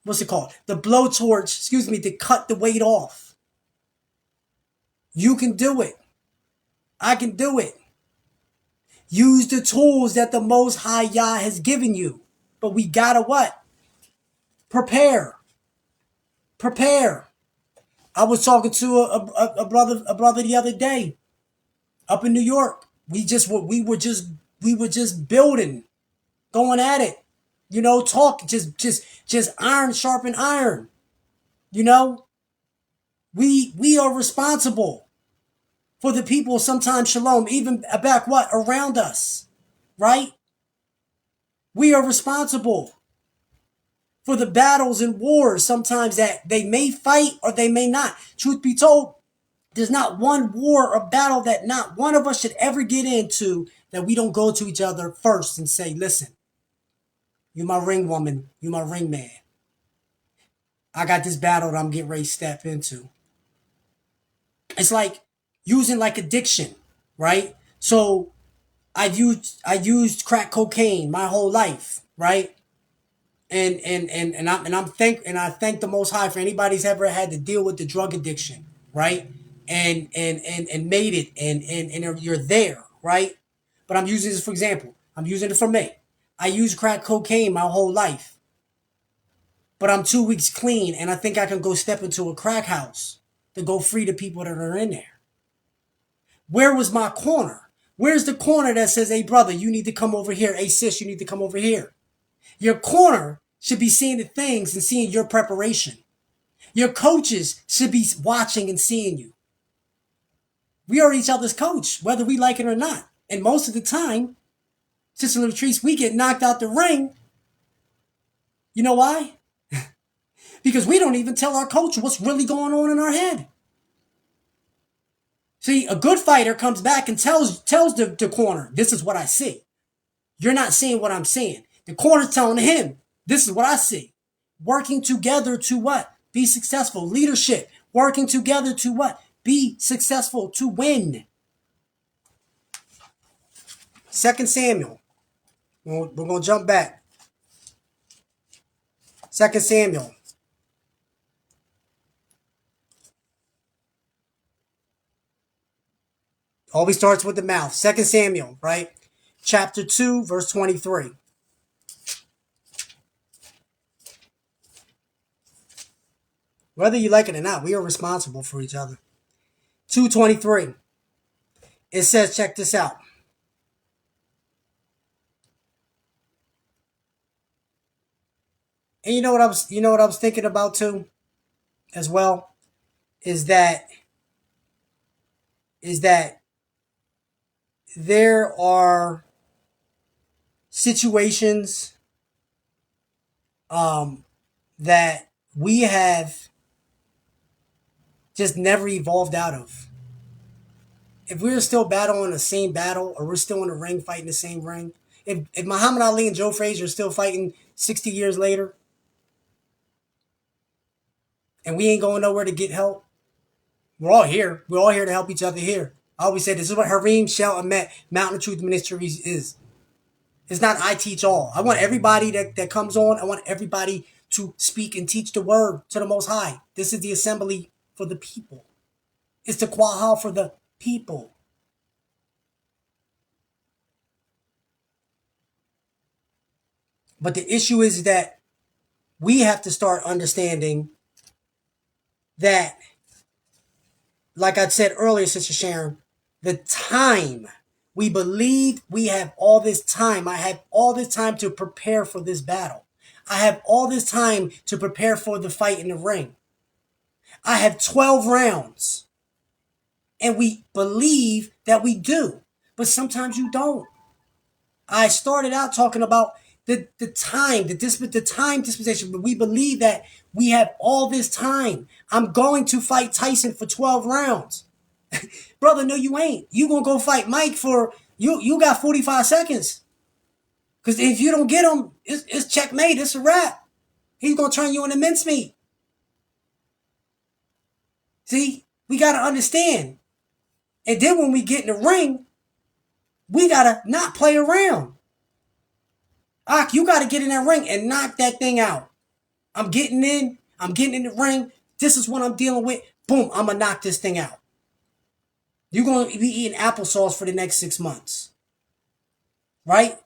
what's it called? The blowtorch, excuse me, to cut the weight off. You can do it. I can do it. Use the tools that the Most High Yah has given you. But we gotta what? Prepare. Prepare. I was talking to a brother the other day up in New York. We were just building, going at it. You know, talk just iron sharpen iron. You know, we are responsible for the people sometimes, shalom, even back what around us, right? We are responsible for the battles and wars sometimes that they may fight or they may not. Truth be told, there's not one war or battle that not one of us should ever get into that we don't go to each other first and say, listen, you my ring woman, you my ring man. I got this battle that I'm getting ready to step into. It's like using like addiction, right? So I used crack cocaine my whole life, right? I thank the Most High for anybody who's ever had to deal with the drug addiction, right? And made it and you're there, right? But I'm using this for example. I'm using it for me. I used crack cocaine my whole life, but I'm 2 weeks clean, and I think I can go step into a crack house to go free the people that are in there. Where was my corner? Where's the corner that says, hey, brother, you need to come over here. Hey, sis, you need to come over here. Your corner should be seeing the things and seeing your preparation. Your coaches should be watching and seeing you. We are each other's coach, whether we like it or not. And most of the time, Sister Latrice, we get knocked out the ring. You know why? Because we don't even tell our coach what's really going on in our head. See, a good fighter comes back and tells the corner, this is what I see. You're not seeing what I'm seeing. The corner's telling him, this is what I see. Working together to what? Be successful. Leadership. Working together to what? Be successful, to win. 2 Samuel. We're going to jump back. 2 Samuel. Always starts with the mouth. 2 Samuel, right? Chapter 2, verse 23. Whether you like it or not, we are responsible for each other. 2:23. It says, check this out. And you know what I was thinking about too, as well, is that there are situations that we have just never evolved out of. If we're still battling the same battle, or we're still in the ring fighting the same ring, if Muhammad Ali and Joe Frazier are still fighting 60 years later, and we ain't going nowhere to get help, we're all here. We're all here to help each other here. I always say this is what Hareem Shel Amet Mountain of Truth Ministries is. It's not I teach all. I want everybody that comes on, I want everybody to speak and teach the word to the Most High. This is the assembly for the people. It's the Quahal for the people. But the issue is that we have to start understanding that, like I said earlier, Sister Sharon, the time we believe we have all this time. I have all this time to prepare for this battle. I have all this time to prepare for the fight in the ring. I have 12 rounds. And we believe that we do. But sometimes you don't. I started out talking about the time dispensation, but we believe that we have all this time. I'm going to fight Tyson for 12 rounds. Brother, no, you ain't. You gonna go fight Mike for, you got 45 seconds. Because if you don't get him, it's checkmate. It's a wrap. He's gonna turn you into mincemeat. See, we gotta understand. And then when we get in the ring, we gotta not play around. Ak, you gotta get in that ring and knock that thing out. I'm getting in the ring. This is what I'm dealing with. Boom, I'm gonna knock this thing out. You're gonna be eating applesauce for the next 6 months. Right?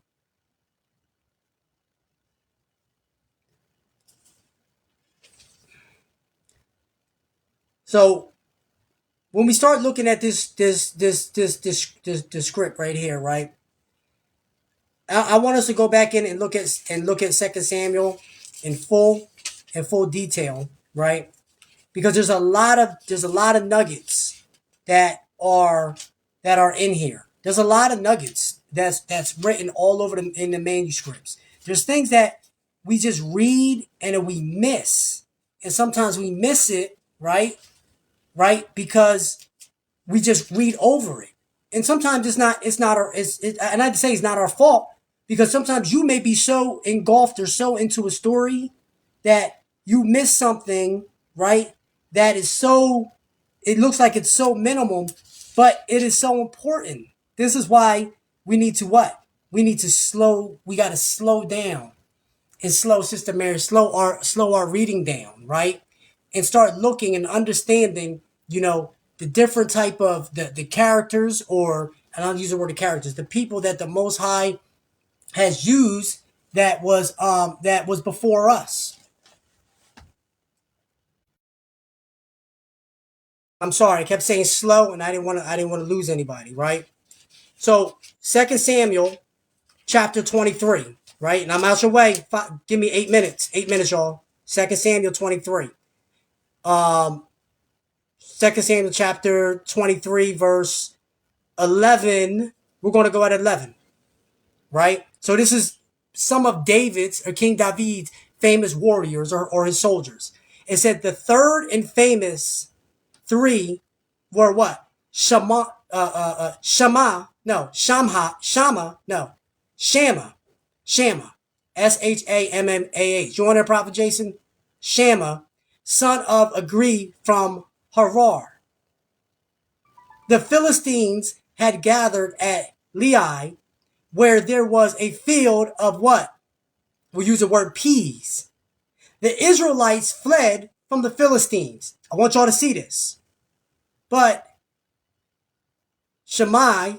So when we start looking at this script right here, right? I want us to go back in and look at 2 Samuel in full detail, right? Because there's a lot of nuggets that are in here. There's a lot of nuggets that's written all over in the manuscripts. There's things that we just read and we miss, and sometimes we miss it, right? Right, because we just read over it, and sometimes and I'd say it's not our fault, because sometimes you may be so engulfed or so into a story that you miss something, right? That is so, it looks like it's so minimal, but it is so important. This is why we need to what? We got to slow down and Sister Mary, slow our reading down, right? And start looking and understanding, the different type of the characters, or, and I'll use the word of characters, the people that the Most High has used that was before us. I'm sorry, I kept saying slow, and I didn't want to lose anybody, right? So 2 Samuel chapter 23, right? And I'm out your way. Give me 8 minutes. 8 minutes, y'all. 2 Samuel 23. 2 Samuel chapter 23, verse 11. We're going to go at 11, right? So this is some of David's, or King David's, famous warriors, or his soldiers. It said the third and famous three were what? Shama, Shama, Shammah. You want that, Prophet Jason? Shammah, son of Agri from Harar. The Philistines had gathered at Lehi, where there was a field of what? We'll use the word peas. The Israelites fled from the Philistines. I want y'all to see this. But Shammai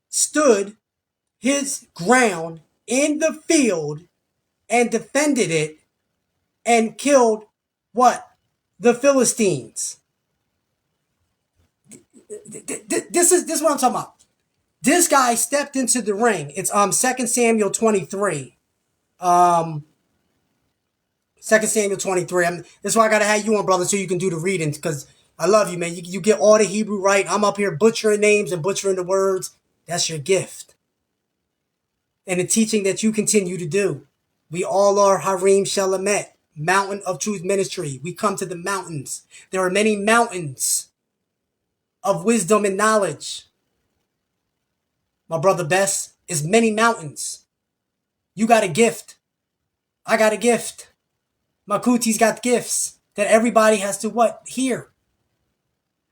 stood his ground in the field and defended it and killed what? The Philistines. This is what I'm talking about. This guy stepped into the ring. It's 2 Samuel 23. 2 Samuel 23. This is why I gotta have you on, brother, so you can do the reading, because I love you, man. You get all the Hebrew right. I'm up here butchering names and butchering the words. That's your gift. And the teaching that you continue to do. We all are Hareem Shel Amet, Mountain of Truth Ministry. We come to the mountains. There are many mountains of wisdom and knowledge. My brother Bess, is many mountains. You got a gift. I got a gift. Makuti's got gifts that everybody has to what? Hear.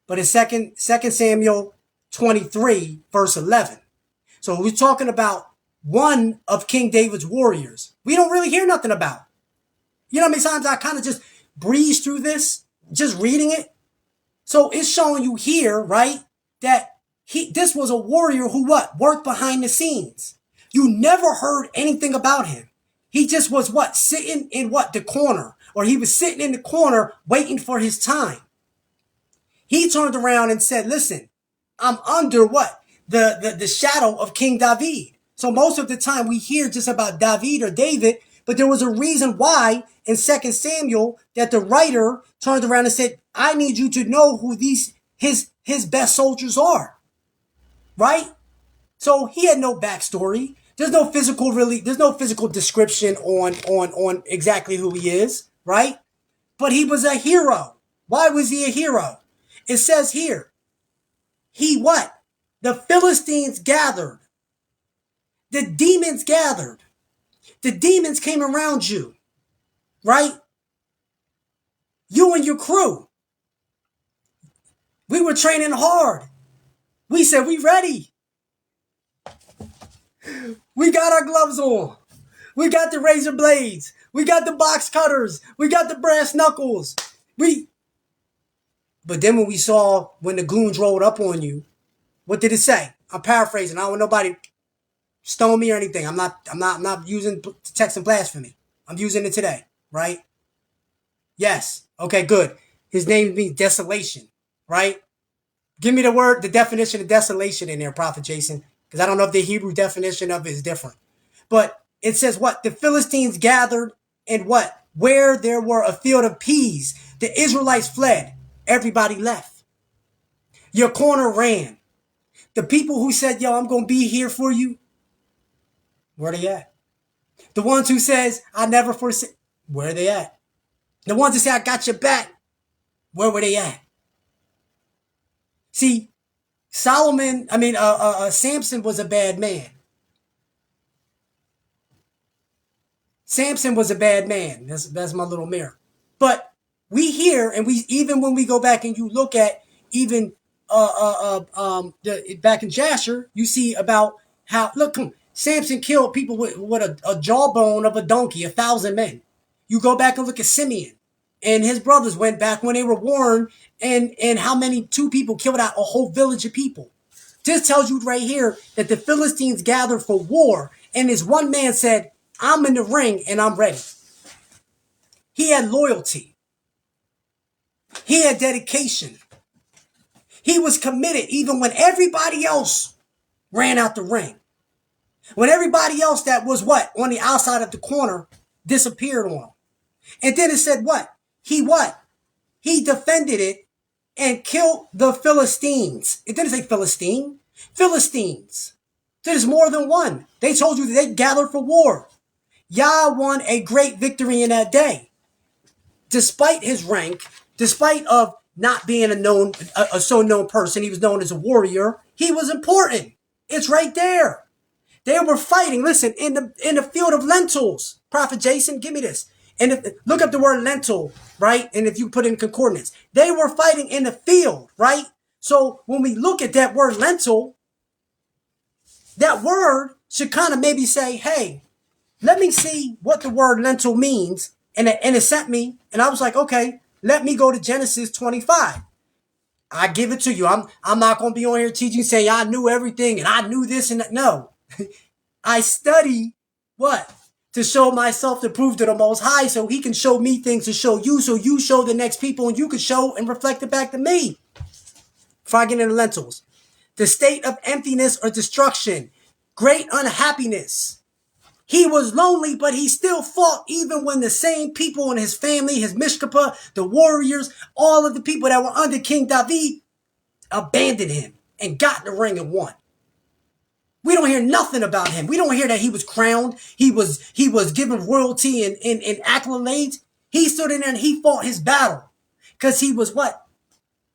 But in 2 Samuel 23, verse 11. So we're talking about one of King David's warriors. We don't really hear nothing about. You know how many times I kind of just breeze through this, just reading it? So it's showing you here, right, that this was a warrior who what? Worked behind the scenes. You never heard anything about him. He just was what? Sitting in what? The corner. Or he was sitting in the corner waiting for his time. He turned around and said, listen, I'm under what? The shadow of King David. So most of the time we hear just about David or David, but there was a reason why in 2 Samuel that the writer turned around and said, I need you to know who his best soldiers are. Right? So he had no backstory. There's no physical description on exactly who he is, right? But he was a hero. Why was he a hero? It says here, he what? The Philistines gathered. The demons gathered. The demons came around you, right? You and your crew. We were training hard. We said, we ready. We got our gloves on. We got the razor blades. We got the box cutters. We got the brass knuckles. But then when the goons rolled up on you, what did it say? I'm paraphrasing. I don't want nobody stone me or anything. I'm not using text and blasphemy. I'm using it today, right? Yes. Okay, good. His name means desolation, right? Give me the definition of desolation in there, Prophet Jason, because I don't know if the Hebrew definition of it is different. But it says what? The Philistines gathered and what? Where there were a field of peas, the Israelites fled. Everybody left. Your corner ran. The people who said, yo, I'm going to be here for you, where they at? The ones who says, I never forsake, where are they at? The ones that say, I got your back, where were they at? See, Samson was a bad man. Samson was a bad man. That's my little mirror. But we hear, and even when we go back and you look at even back in Jasher, you see about how Samson killed people with a jawbone of a donkey, 1,000 men. You go back and look at Simeon, and his brothers went back when they were warned, and how many 2 people killed out a whole village of people. This tells you right here that the Philistines gathered for war, and this one man said, I'm in the ring and I'm ready. He had loyalty. He had dedication. He was committed even when everybody else ran out the ring. When everybody else that was what? On the outside of the corner disappeared on him. And then it said what? He what? He defended it and killed the Philistines. It didn't say Philistine. Philistines. There's more than one. They told you that they gathered for war. Yah won a great victory in that day. Despite his rank, despite of not being a so known person, he was known as a warrior. He was important. It's right there. They were fighting. Listen, in the field of lentils. Prophet Jason, give me this. And look up the word lentil, right? And if you put in concordance, they were fighting in the field, right? So when we look at that word lentil, that word should kind of maybe say, hey, let me see what the word lentil means. And it sent me, and I was like, okay, let me go to Genesis 25. I give it to you. I'm not going to be on here teaching, saying I knew everything and I knew this and that. No. I study what? To show myself to prove to the Most High so he can show me things to show you, so you show the next people and you can show and reflect it back to me. Before I get into lentils. The state of emptiness or destruction. Great unhappiness. He was lonely, but he still fought even when the same people in his family, his Mishkapa, the warriors, all of the people that were under King David abandoned him and got in the ring and won. We don't hear nothing about him. We don't hear that he was crowned. He was given royalty and accolades. He stood in there and he fought his battle because he was what?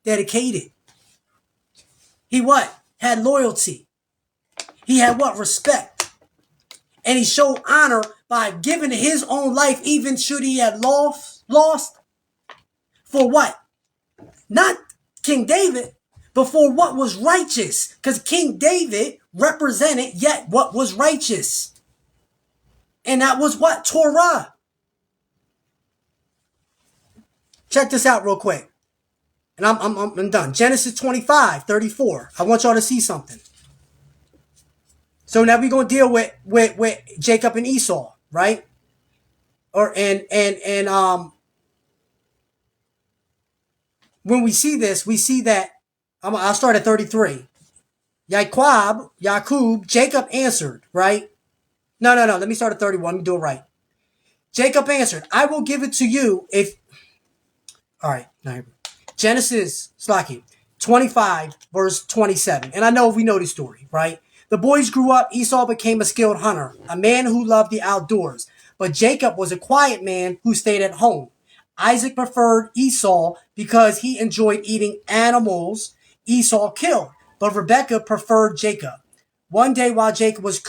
Dedicated. He what? Had loyalty. He had what? Respect. And he showed honor by giving his own life, even should he have lost. For what? Not King David, before what was righteous. Because King David represented yet what was righteous. And that was what? Torah. Check this out real quick. And I'm done. Genesis 25:34. I want y'all to see something. So now we're gonna deal with Jacob and Esau, right? When we see this, we see that I'll start at 33. Jacob, Jacob answered, right? No. Let me start at 31. Let me do it right. Jacob answered, I will give it to you if. All right. Genesis, 25, verse 27. And I know we know this story, right? The boys grew up. Esau became a skilled hunter, a man who loved the outdoors. But Jacob was a quiet man who stayed at home. Isaac preferred Esau because he enjoyed eating animals Esau killed. But Rebekah preferred Jacob. One day while Jacob was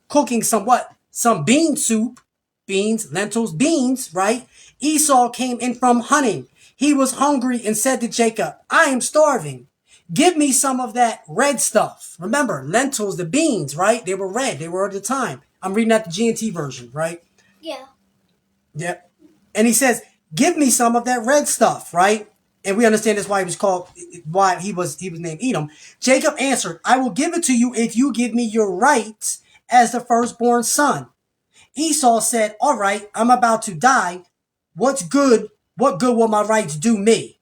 cooking some bean soup, beans, lentils, beans, right? Esau came in from hunting. He was hungry and said to Jacob, I am starving. Give me some of that red stuff. Remember, lentils, the beans, right? They were red. They were at the time. I'm reading out the G&T version, right?
Yeah.
Yep. And he says, give me some of that red stuff, right? And we understand that's why he was named Edom. Jacob answered, I will give it to you if you give me your rights as the firstborn son. Esau said, all right, I'm about to die. What good will my rights do me?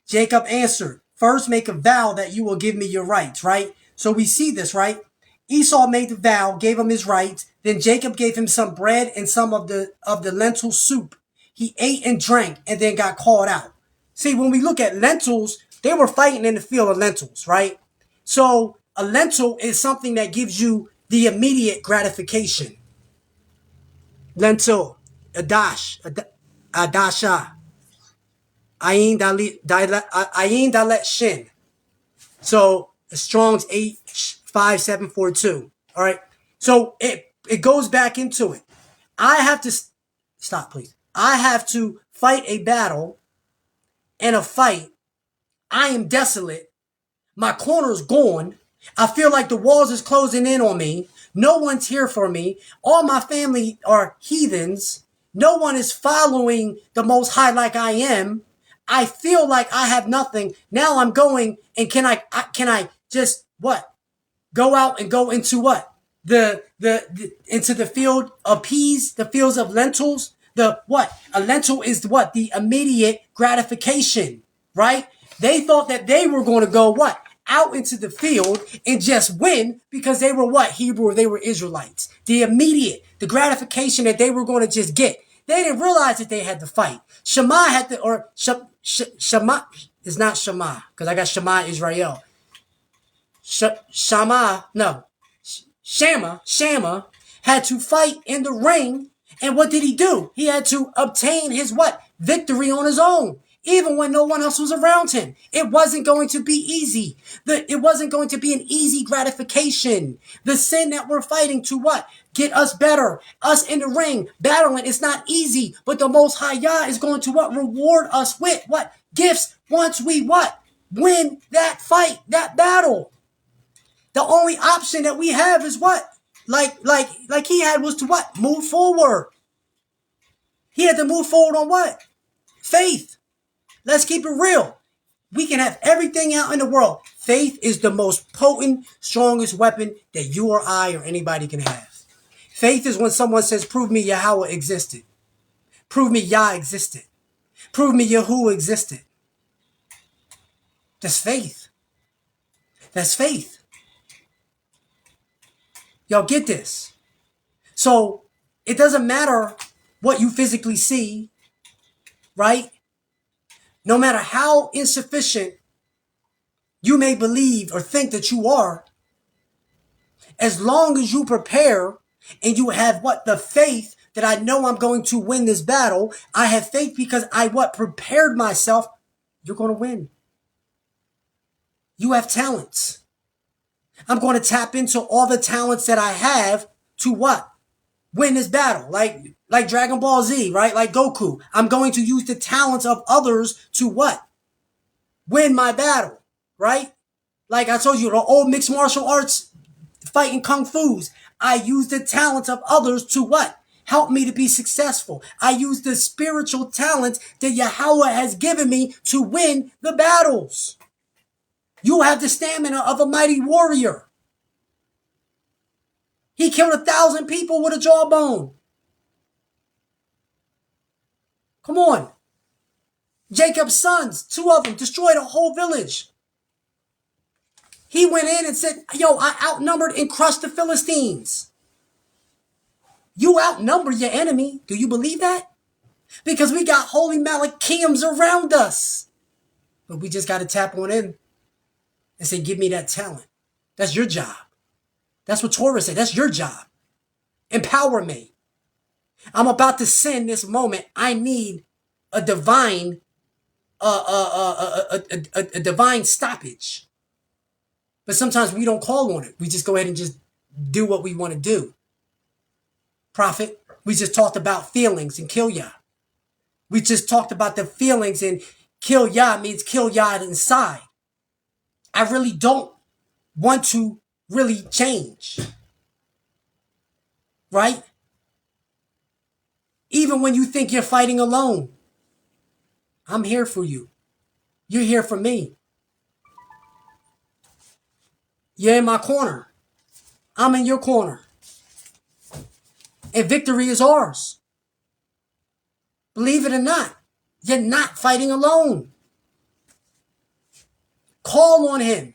Jacob answered, first make a vow that you will give me your rights, right? So we see this, right? Esau made the vow, gave him his rights. Then Jacob gave him some bread and some of the lentil soup. He ate and drank and then got called out. See, when we look at lentils, they were fighting in the field of lentils, right? So a lentil is something that gives you the immediate gratification. Lentil, adasha, ayin dalet shin. So Strong's 85742. All right. So it goes back into it. I have to stop, please. I have to fight a battle. In a fight, I am desolate. My corner's gone. I feel like the walls is closing in on me. No one's here for me. All my family are heathens. No one is following the Most High like I am. I feel like I have nothing. Now I'm going, and can I just what? Go out and go into what? Into the field of peas, the fields of lentils. The what? A lentil is what? The immediate gratification, right? They thought that they were going to go what? Out into the field and just win because they were what? Hebrew, or they were Israelites. The gratification that they were going to just get. They didn't realize that they had to fight. Shema had to, or Shema is not Shema, because I got Shema Israel. Shama had to fight in the ring. And what did he do? He had to obtain his what? Victory on his own. Even when no one else was around him. It wasn't going to be easy. It wasn't going to be an easy gratification. The sin that we're fighting to what? Get us better. Us in the ring, battling. It's not easy. But the Most High Yah is going to what? Reward us with what? Gifts once we what? Win that fight, that battle. The only option that we have is what? Like he had was to what? Move forward. He had to move forward on what? Faith. Let's keep it real. We can have everything out in the world. Faith is the most potent, strongest weapon that you or I or anybody can have. Faith is when someone says, prove me Yahweh existed. Prove me Yah existed. Prove me Yahuwah existed. That's faith. That's faith. Y'all get this. So it doesn't matter what you physically see, right? No matter how insufficient you may believe or think that you are, as long as you prepare and you have what? The faith that I know I'm going to win this battle. I have faith because I prepared myself. You're going to win. You have talents. I'm going to tap into all the talents that I have to what? Win this battle. Like Dragon Ball Z, right? Like Goku. I'm going to use the talents of others to what? Win my battle, right? Like I told you, the old mixed martial arts fighting kung fu's. I use the talents of others to what? Help me to be successful. I use the spiritual talents that Yahweh has given me to win the battles. You have the stamina of a mighty warrior. He killed 1,000 people with a jawbone. Come on. Jacob's sons, 2 of them, destroyed a whole village. He went in and said, yo, I outnumbered and crushed the Philistines. You outnumber your enemy. Do you believe that? Because we got holy Malachians around us. But we just got to tap on in and say, give me that talent. That's your job. That's what Torah said. That's your job. Empower me. I'm about to sin this moment. I need a divine, a divine stoppage. But sometimes we don't call on it. We just go ahead and just do what we want to do. Prophet, we just talked about feelings and kill Yah. We just talked about the feelings, and kill Yah means kill Yah inside. I really don't want to really change. Right? Even when you think you're fighting alone, I'm here for you. You're here for me. You're in my corner. I'm in your corner. And victory is ours. Believe it or not, you're not fighting alone. Call on him.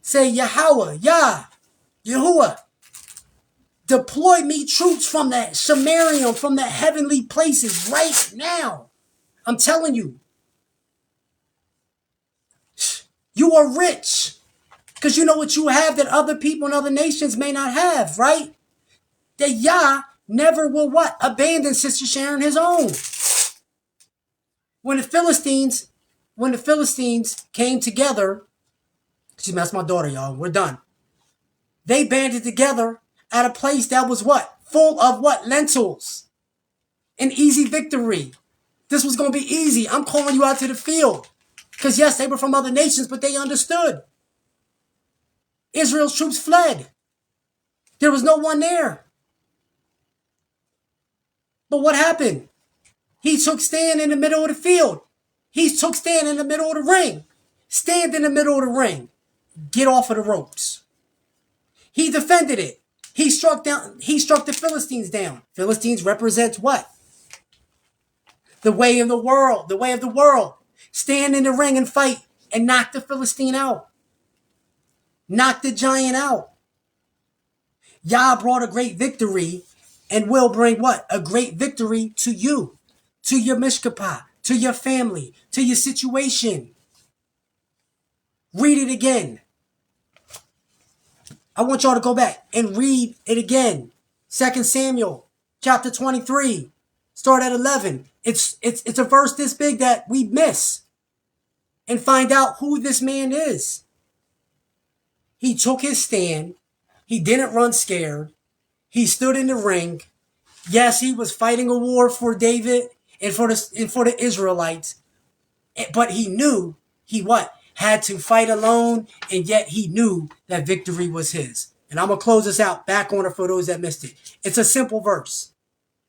Say, Yahweh, Yah, Yahuwah, deploy me troops from that Sumerian, from the heavenly places right now. I'm telling you. You are rich. Because you know what you have that other people in other nations may not have, right? That Yah never will what? Abandon Sister Sharon his own. When the Philistines came together, that's my daughter, y'all. We're done. They banded together at a place that was what? Full of what? Lentils. An easy victory. This was going to be easy. I'm calling you out to the field. Because yes, they were from other nations, but they understood. Israel's troops fled. There was no one there. But what happened? He took stand in the middle of the field. He took stand in the middle of the ring. Stand in the middle of the ring. Get off of the ropes. He defended it. He struck the Philistines down. Philistines represents what? The way of the world. The way of the world. Stand in the ring and fight and knock the Philistine out. Knock the giant out. Yah brought a great victory and will bring what? A great victory to you, to your mishkapah, to your family, to your situation. Read it again. I want y'all to go back and read it again. 2 Samuel chapter 23. Start at 11. It's a verse this big that we miss. And find out who this man is. He took his stand. He didn't run scared. He stood in the ring. Yes, he was fighting a war for David and for the Israelites. But he knew he what? Had to fight alone, and yet he knew that victory was his. And I'm going to close this out back on it for those that missed it. It's a simple verse.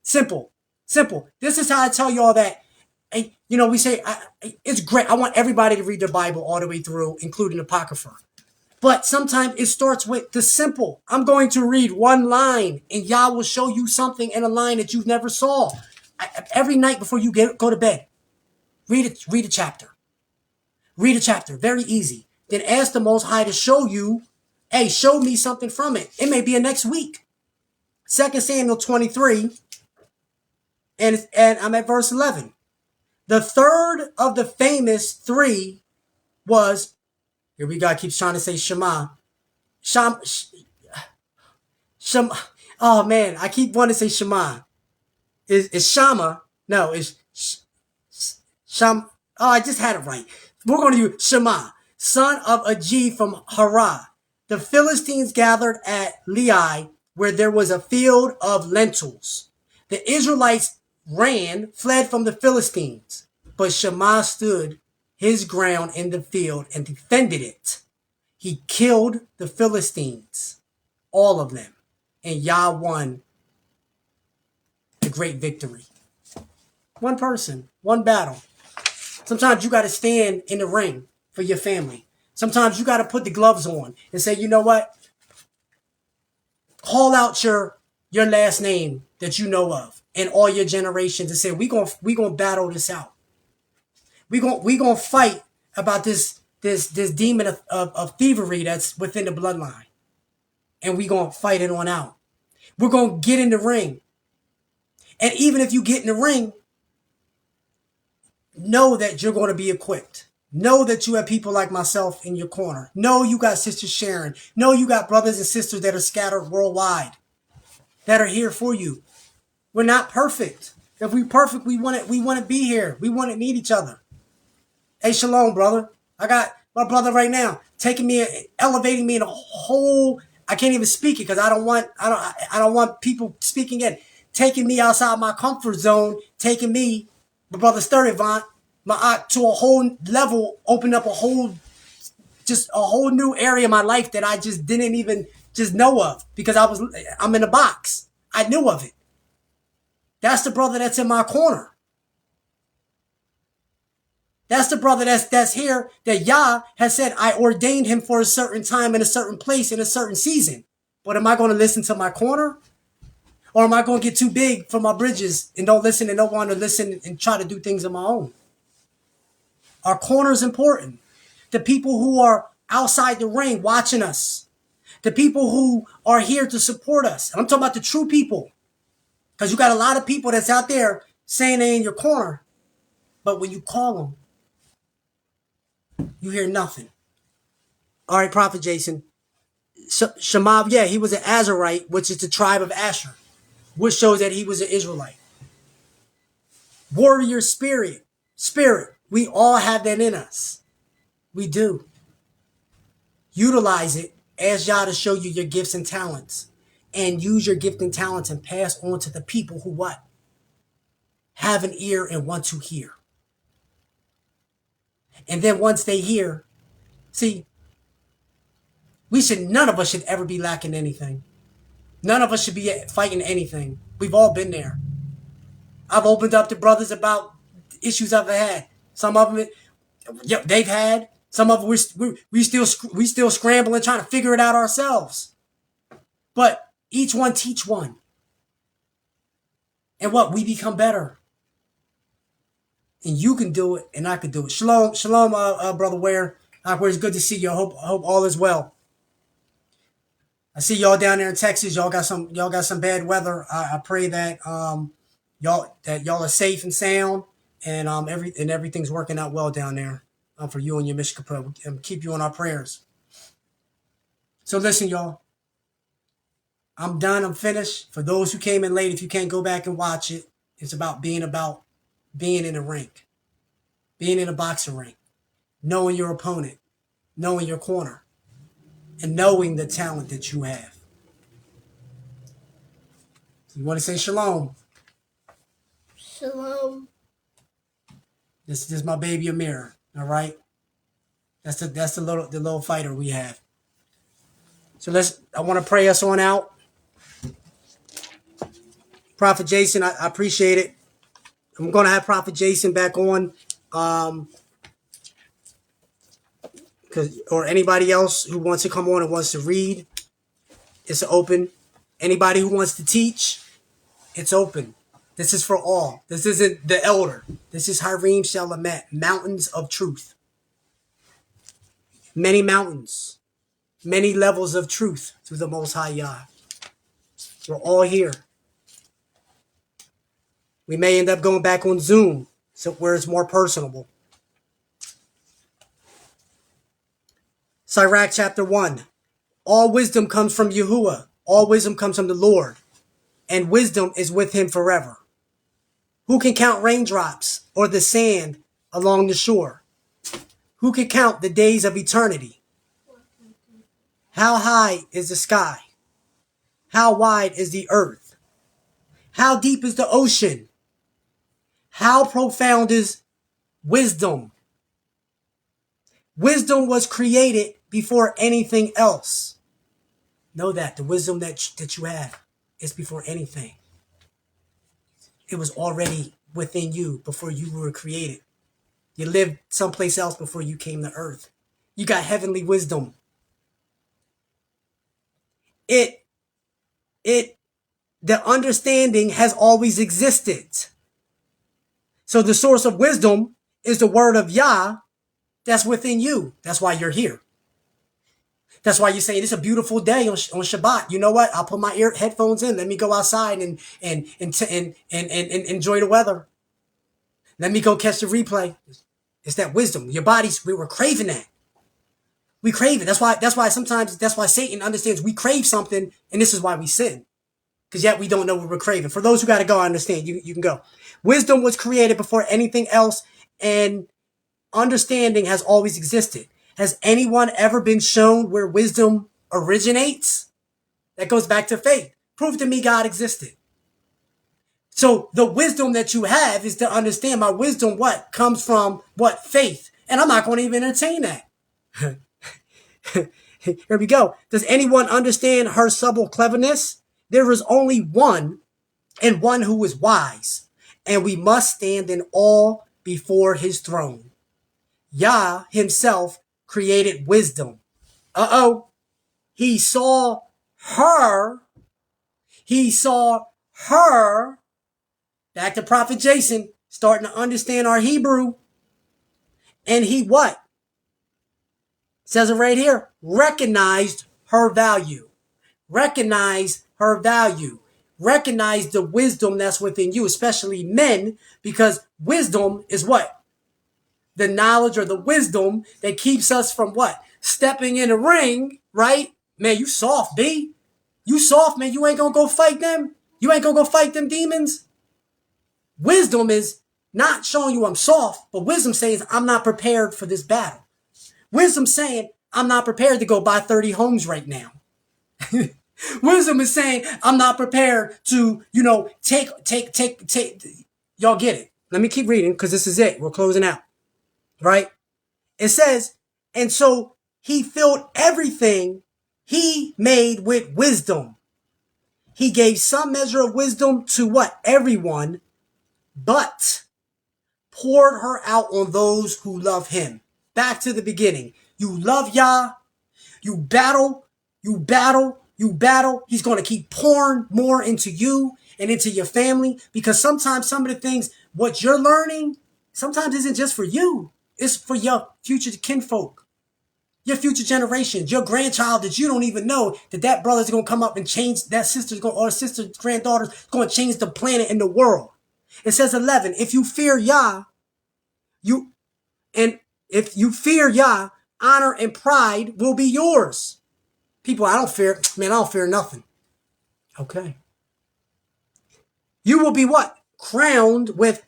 Simple. Simple. This is how I tell y'all that. And, you know, we say, it's great. I want everybody to read the Bible all the way through, including Apocrypha. But sometimes it starts with the simple. I'm going to read one line, and Yah will show you something in a line that you've never saw. Every night before you go to bed, read a chapter. Read a chapter. Very easy. Then ask the Most High to show you, hey, show me something from it. It may be a next week. 2 Samuel 23, and I'm at verse 11. The third of the famous 3 was, here we go, keeps trying to say Shema. Shema. Oh man, I keep wanting to say Shema. Is Shama? No, it's Sham. Oh, I just had it right. We're going to use Shema, son of Agi from Harah. The Philistines gathered at Lehi, where there was a field of lentils. The Israelites fled from the Philistines, but Shema stood his ground in the field and defended it. He killed the Philistines, all of them, and Yah won the great victory. One person, one battle. Sometimes you got to stand in the ring for your family. Sometimes you got to put the gloves on and say, you know what? Call out your last name that you know of and all your generations and say, we gonna battle this out. We gonna fight about this demon of thievery that's within the bloodline. And we gonna fight it on out. We're gonna get in the ring. And even if you get in the ring, know that you're going to be equipped. Know that you have people like myself in your corner. Know you got Sister Sharon. Know you got brothers and sisters that are scattered worldwide that are here for you. We're not perfect. If we perfect, we want to be here. We want to meet each other. Hey, shalom, brother. I got my brother right now taking me, elevating me in a whole. I can't even speak it because I don't want people speaking it. Taking me outside my comfort zone. Taking me, my brother Sturtevant, to a whole level. Opened up a whole new area of my life that I just didn't even just know of because I'm in a box. I knew of it. That's the brother that's in my corner. That's the brother that's here that Yah has said, I ordained him for a certain time in a certain place in a certain season. But am I going to listen to my corner? Or am I going to get too big for my bridges and don't listen and don't want to listen and try to do things on my own? Our corner is important. The people who are outside the ring watching us. The people who are here to support us. And I'm talking about the true people. Because you got a lot of people that's out there saying they in your corner. But when you call them, you hear nothing. All right, Prophet Jason. Shema, yeah, he was an Azarite, which is the tribe of Asher, which shows that he was an Israelite. Warrior spirit. We all have that in us. We do. Utilize it. Ask Yah to show you your gifts and talents. And use your gift and talents and pass on to the people who what? Have an ear and want to hear. And then once they hear, see, none of us should ever be lacking anything. None of us should be fighting anything. We've all been there. I've opened up to brothers about issues I've had. Some of them, they've had. Some of them we still scrambling, trying to figure it out ourselves. But each one teach one. And what? We become better. And you can do it, and I can do it. Shalom, Brother Ware. It's good to see you. I hope all is well. I see y'all down there in Texas. Y'all got some bad weather. I pray that y'all are safe and sound, and everything's working out well down there for you and your Mishkapra. And keep you in our prayers. So listen, y'all. I'm done. I'm finished. For those who came in late, if you can't go back and watch it, it's about being in a ring, being in a boxing ring, knowing your opponent, knowing your corner, and knowing the talent that you have. You want to say shalom?
Shalom.
This is my baby Amir. All right. That's the little fighter we have. So I want to pray us on out. Prophet Jason, I appreciate it. I'm going to have Prophet Jason back on, or anybody else who wants to come on and wants to read. It's open. Anybody who wants to teach, it's open. This is for all. This isn't the elder. This is Harim Shalamet, mountains of truth. Many mountains, many levels of truth through the Most High Yah. We're all here. We may end up going back on Zoom, so where it's more personable. Sirach chapter 1. All wisdom comes from Yahuwah. All wisdom comes from the Lord. And wisdom is with him forever. Who can count raindrops or the sand along the shore? Who can count the days of eternity? How high is the sky? How wide is the earth? How deep is the ocean? How profound is wisdom? Wisdom was created before anything else. Know that the wisdom that you have is before anything. It was already within you before you were created. You lived someplace else before you came to earth. You got heavenly wisdom. It, the understanding has always existed. So the source of wisdom is the word of Yah that's within you. That's why you're here. That's why you say it's a beautiful day on Shabbat. You know what? I'll put my headphones in. Let me go outside and enjoy the weather. Let me go catch the replay. It's that wisdom. Your bodies, we were craving that. We crave it. That's why sometimes Satan understands we crave something, and this is why we sin. Because yet we don't know what we're craving. For those who got to go, I understand. You can go. Wisdom was created before anything else, and understanding has always existed. Has anyone ever been shown where wisdom originates? That goes back to faith. Prove to me God existed. So the wisdom that you have is to understand my wisdom, what? Comes from what? Faith. And I'm not going to even entertain that. Here we go. Does anyone understand her subtle cleverness? There is only one, and one who is wise, and we must stand in awe before his throne. Yah himself created wisdom. He saw her. Back to Prophet Jason, starting to understand our Hebrew. And he what? Says it right here. Recognized her value. Recognize her value. Recognize the wisdom that's within you, especially men, because wisdom is what? The knowledge or the wisdom that keeps us from what? Stepping in a ring, right? Man, you soft, B. You soft, man. You ain't gonna go fight them. You ain't gonna go fight them demons. Wisdom is not showing you I'm soft, but wisdom says I'm not prepared for this battle. Wisdom saying I'm not prepared to go buy 30 homes right now. Wisdom is saying I'm not prepared to, take. Y'all get it. Let me keep reading because this is it. We're closing out. Right? It says, and so he filled everything he made with wisdom. He gave some measure of wisdom to what? Everyone, but poured her out on those who love him. Back to the beginning. You love Yah. You battle. He's going to keep pouring more into you and into your family, because sometimes some of the things, what you're learning, sometimes isn't just for you. It's for your future kinfolk, your future generations, your grandchild that you don't even know that brother's going to come up and change, that sister's going, or sister's granddaughter's going to change the planet and the world. It says 11, if you fear Yah, if you fear Yah, honor and pride will be yours. People, I don't fear nothing. Okay. You will be what? Crowned with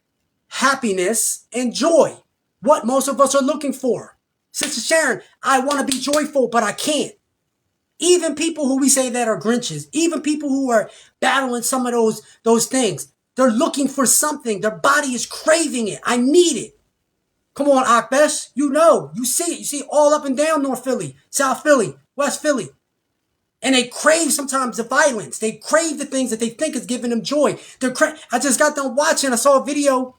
happiness and joy. What most of us are looking for. Sister Sharon, I want to be joyful, but I can't. Even people who we say that are Grinches, even people who are battling some of those things, they're looking for something. Their body is craving it. I need it. Come on, Akbesh. You see it. You see it all up and down North Philly, South Philly, West Philly. And they crave sometimes the violence. They crave the things that they think is giving them joy. I just got done watching. I saw a video,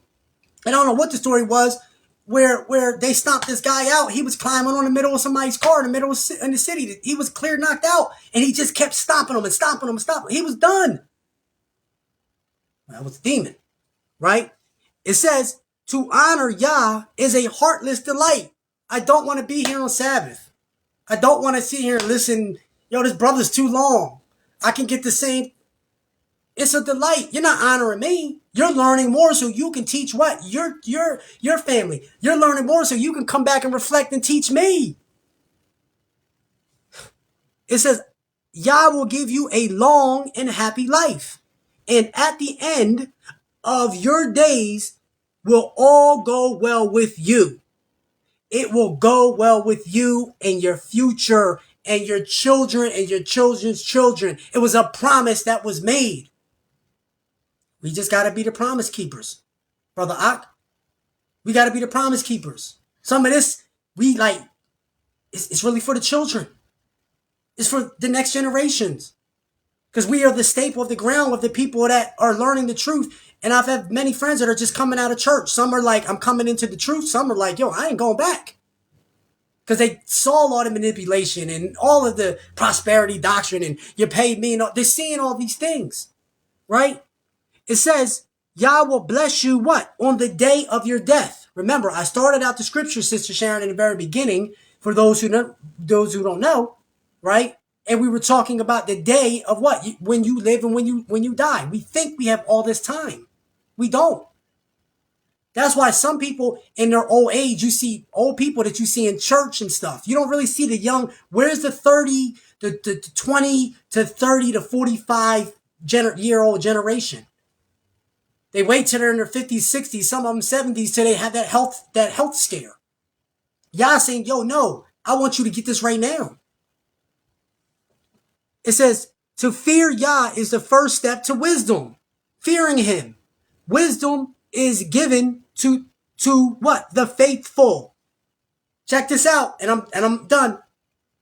and I don't know what the story was, where they stomped this guy out. He was climbing on the middle of somebody's car in the city. He was clear knocked out, and he just kept stomping him and stomping him and stomping him. He was done. That was a demon, right? It says, to honor Yah is a heartless delight. I don't want to be here on Sabbath. I don't want to sit here and listen. Yo, this brother's too long. I can get the same. It's a delight. You're not honoring me. You're learning more so you can teach what? Your family. You're learning more so you can come back and reflect and teach me. It says, Yah will give you a long and happy life. And at the end of your days will all go well with you. It will go well with you and your future and your children and your children's children. It was a promise that was made. We just got to be the promise keepers. Brother Ak, we got to be the promise keepers. Some of this, we like, It's really for the children. It's for the next generations. Because we are the staple of the ground of the people that are learning the truth. And I've had many friends that are just coming out of church. Some are like, I'm coming into the truth. Some are like, yo, I ain't going back. Because they saw all the manipulation and all of the prosperity doctrine and you paid me. And all, they're seeing all these things, right? It says, Yah will bless you what? On the day of your death. Remember, I started out the scripture, Sister Sharon, in the very beginning, for those who don't know, right? And we were talking about the day of what? When you live and when you die. We think we have all this time. We don't. That's why some people in their old age, you see old people that you see in church and stuff. You don't really see the young. Where's the 30, the 20 to 30 to 45 year old generation? They wait till they're in their 50s, 60s, some of them 70s till they have that health scare. Y'all saying, yo, no, I want you to get this right now. It says, to fear Yah is the first step to wisdom. Fearing him. Wisdom is given to what? The faithful. Check this out, and I'm done.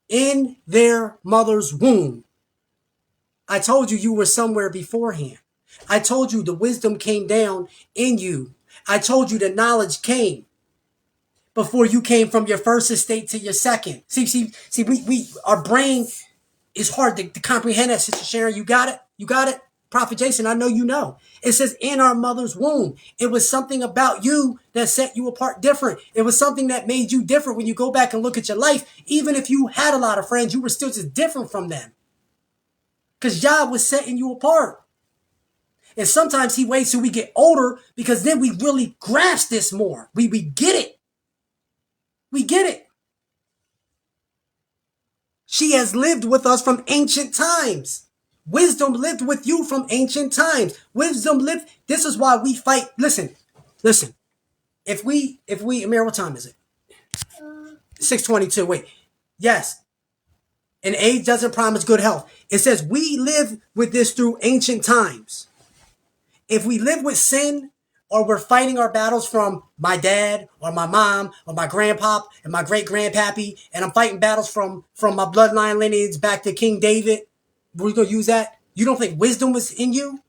In their mother's womb. I told you you were somewhere beforehand. I told you the wisdom came down in you. I told you the knowledge came before you came from your first estate to your second. See, we our brain is hard to comprehend that, Sister Sharon. You got it? You got it? Prophet Jason, I know you know. It says in our mother's womb. It was something about you that set you apart different. It was something that made you different when you go back and look at your life. Even if you had a lot of friends, you were still just different from them. Because Yah was setting you apart. And sometimes he waits till we get older because then we really grasp this more. We get it. We get it. She has lived with us from ancient times. Wisdom lived with you from ancient times. Wisdom lived. This is why we fight. Listen. If we, Amir, what time is it? 6:22. Wait. Yes. And age doesn't promise good health. It says we live with this through ancient times. If we live with sin, or we're fighting our battles from my dad or my mom or my grandpop and my great grandpappy, and I'm fighting battles from my bloodline lineage back to King David, we're going to use that. You don't think wisdom was in you?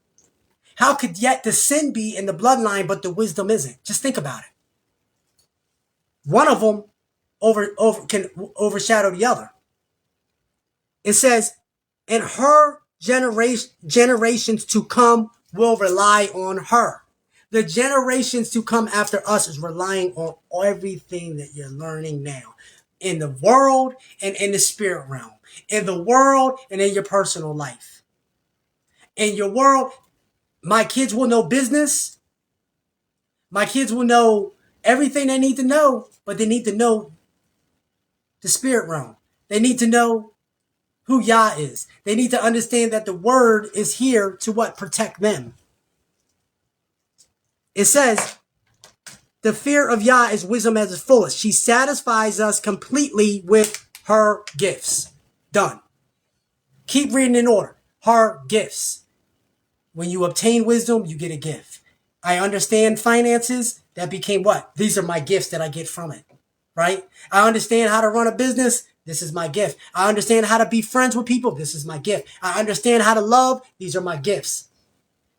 How could yet the sin be in the bloodline, but the wisdom isn't? Just think about it. One of them can overshadow the other. It says, and her generations to come will rely on her. The generations to come after us is relying on everything that you're learning now in the world and in the spirit realm, in the world and in your personal life. In your world, my kids will know business. My kids will know everything they need to know, but they need to know the spirit realm. They need to know who Yah is. They need to understand that the word is here to what? Protect them. It says, the fear of Yah is wisdom at its fullest. She satisfies us completely with her gifts. Done. Keep reading in order. Her gifts. When you obtain wisdom, you get a gift. I understand finances. That became what? These are my gifts that I get from it. Right? I understand how to run a business. This is my gift. I understand how to be friends with people. This is my gift. I understand how to love. These are my gifts.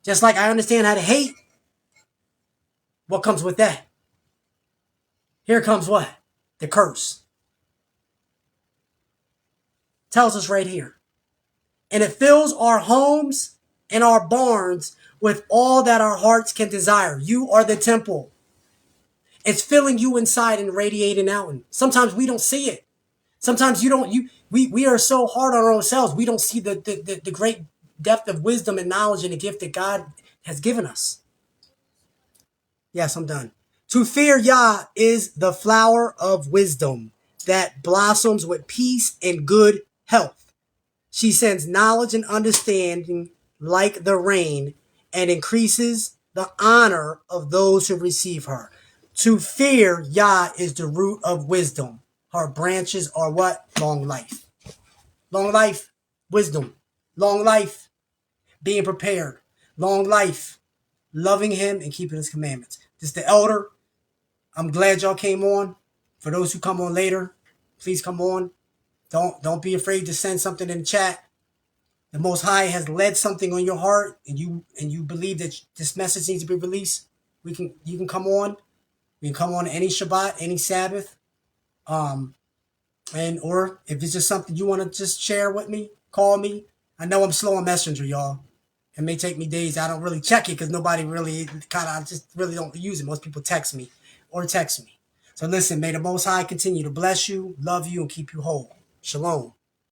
Just like I understand how to hate. What comes with that? Here comes what? The curse. Tells us right here. And it fills our homes and our barns with all that our hearts can desire. You are the temple. It's filling you inside and radiating out. And sometimes we don't see it. Sometimes we are so hard on ourselves. We don't see the great depth of wisdom and knowledge and the gift that God has given us. Yes, I'm done. To fear Yah is the flower of wisdom that blossoms with peace and good health. She sends knowledge and understanding like the rain and increases the honor of those who receive her. To fear Yah is the root of wisdom. Her branches are what? Long life. Long life, wisdom. Long life, being prepared. Long life, loving him and keeping his commandments. This is the elder. I'm glad y'all came on. For those who come on later, please come on. Don't be afraid to send something in the chat. The Most High has led something on your heart, and you believe that this message needs to be released. You can come on. You can come on any Shabbat, any Sabbath, and or if it's just something you want to just share with me, call me. I know I'm slow on Messenger, y'all. It may take me days. I don't really check it because nobody really I just really don't use it. Most people text me or text me. So listen, may the Most High continue to bless you, love you, and keep you whole. Shalom.